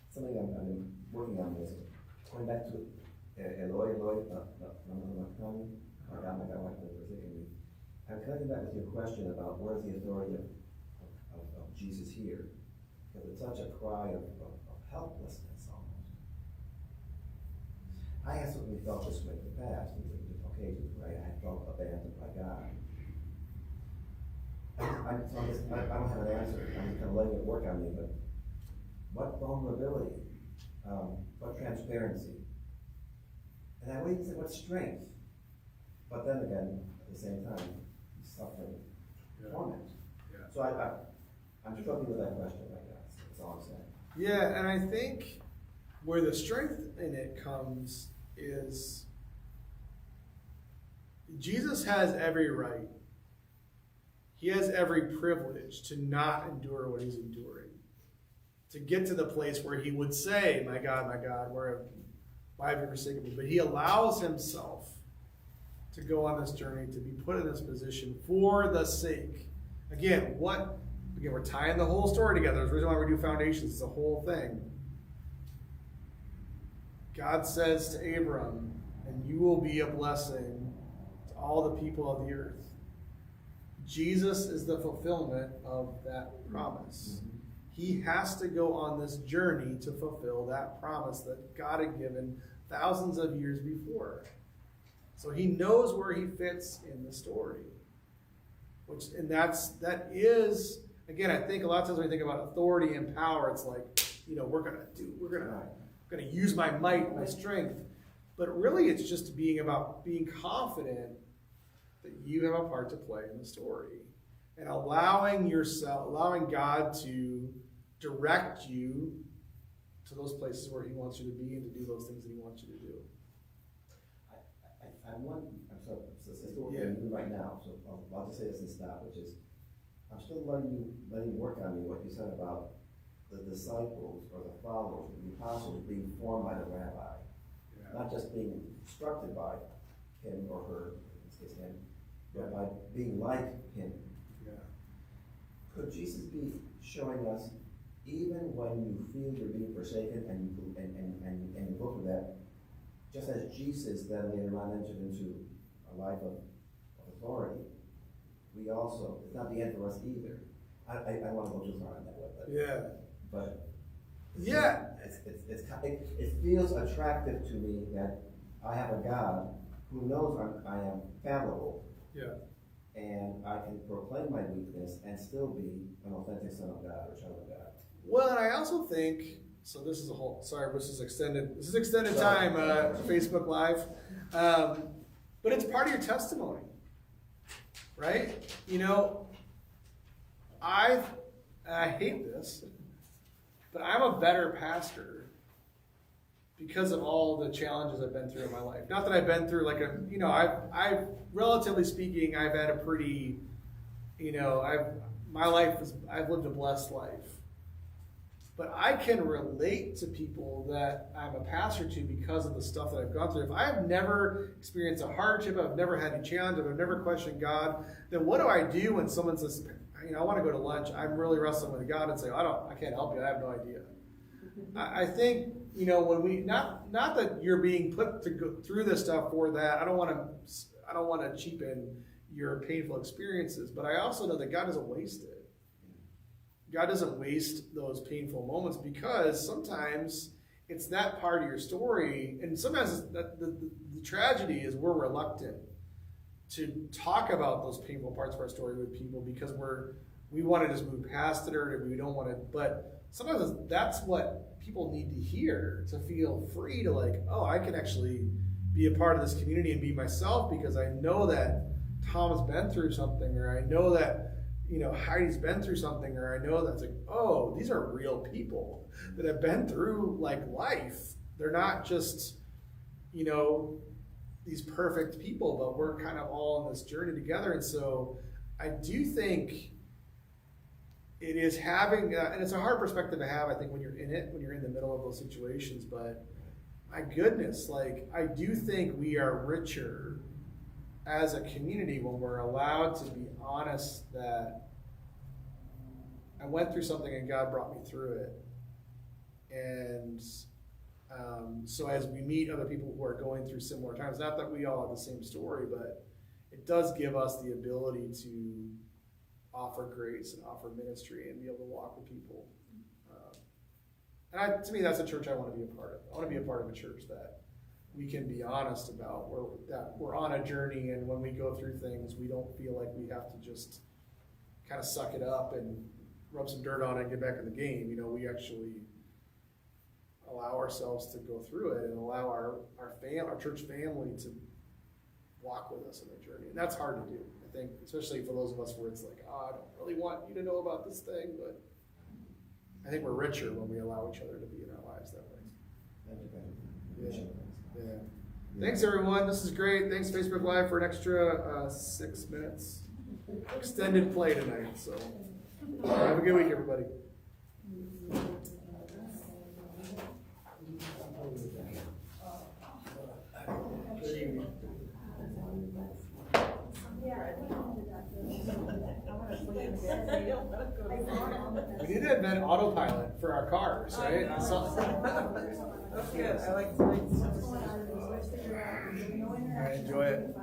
Something I've been working on is going back to Eloi, I'm connecting that with your question about where's the authority of Jesus here, because it's such a cry of helplessness almost. I have certainly felt this way in the past. There were occasions where I felt abandoned by God. I don't have an answer. I'm just kind of letting it work on me, but what vulnerability, what transparency, and I wouldn't say what strength, but then again, at the same time, suffering, torment. Yeah. So I'm struggling with that question right now. That's all I'm saying. Yeah, and I think where the strength in it comes is Jesus has every right. He has every privilege to not endure what he's enduring. To get to the place where he would say, my God, why have you forsaken me? But he allows himself to go on this journey, to be put in this position for the sake. Again, we're tying the whole story together. There's a reason why we do foundations. It's a whole thing. God says to Abram, and you will be a blessing to all the people of the earth. Jesus is the fulfillment of that promise. Mm-hmm. He has to go on this journey to fulfill that promise that God had given thousands of years before. So he knows where he fits in the story. That is, again, I think a lot of times when we think about authority and power, it's like, we're gonna use my might and my strength. But really it's just about being confident that you have a part to play in the story. And allowing God to direct you to those places where he wants you to be and to do those things that he wants you to do. So this is what we're doing right now, so I'll just say this and stop, which is, I'm still letting you work on me what you said about the disciples or the followers, the apostles being formed by the rabbi, not just being instructed by him or her, in this case him, but by being like him. Yeah. Could Jesus be showing us, even when you feel you're being forsaken and you go through that, just as Jesus then later on entered into a life of authority, we also, it's not the end for us either. I want to go too far on that one, but it feels attractive to me that I have a God who knows I am fallible. Yeah. And I can proclaim my weakness and still be an authentic son of God or child of God. Well, and I also think, so this is extended time, Facebook Live. But it's part of your testimony, right? I hate this, but I'm a better pastor because of all the challenges I've been through in my life. Not that I've been through I've relatively speaking, I've had a pretty, I've lived a blessed life. But I can relate to people that I'm a pastor to because of the stuff that I've gone through. If I have never experienced a hardship, I've never had any challenge, I've never questioned God, then what do I do when someone says, I want to go to lunch, I'm really wrestling with God, and say, I can't help you, I have no idea. I think, when we, not that you're being put to go through this stuff for that, I don't want to cheapen your painful experiences, but I also know that God doesn't waste it. God doesn't waste those painful moments because sometimes it's that part of your story, and sometimes the tragedy is we're reluctant to talk about those painful parts of our story with people because we want to just move past it or we don't want to, but sometimes that's what people need to hear to feel free to I can actually be a part of this community and be myself because I know that Tom has been through something, or I know that Heidi's been through something, or I know that's these are real people that have been through life. They're not just, these perfect people, but we're kind of all on this journey together. And so I do think it is having, and it's a hard perspective to have, I think, when you're in it, when you're in the middle of those situations, but my goodness, I do think we are richer as a community when we're allowed to be honest that I went through something and God brought me through it. And so as we meet other people who are going through similar times, not that we all have the same story, but it does give us the ability to offer grace and offer ministry and be able to walk with people. To me, that's a church I want to be a part of. I want to be a part of a church that we can be honest about that we're on a journey, and when we go through things, we don't feel like we have to just kind of suck it up and rub some dirt on it and get back in the game. We actually allow ourselves to go through it and allow our church family to walk with us in the journey. And that's hard to do, I think, especially for those of us where it's I don't really want you to know about this thing, but I think we're richer when we allow each other to be in our lives that way. Yeah. Thanks, everyone. This is great. Thanks, Facebook Live, for an extra 6 minutes. Extended play tonight. So have a good week, everybody. Good evening. We need to invent autopilot for our cars, right? That's good. I like tonight's. All right, enjoy it.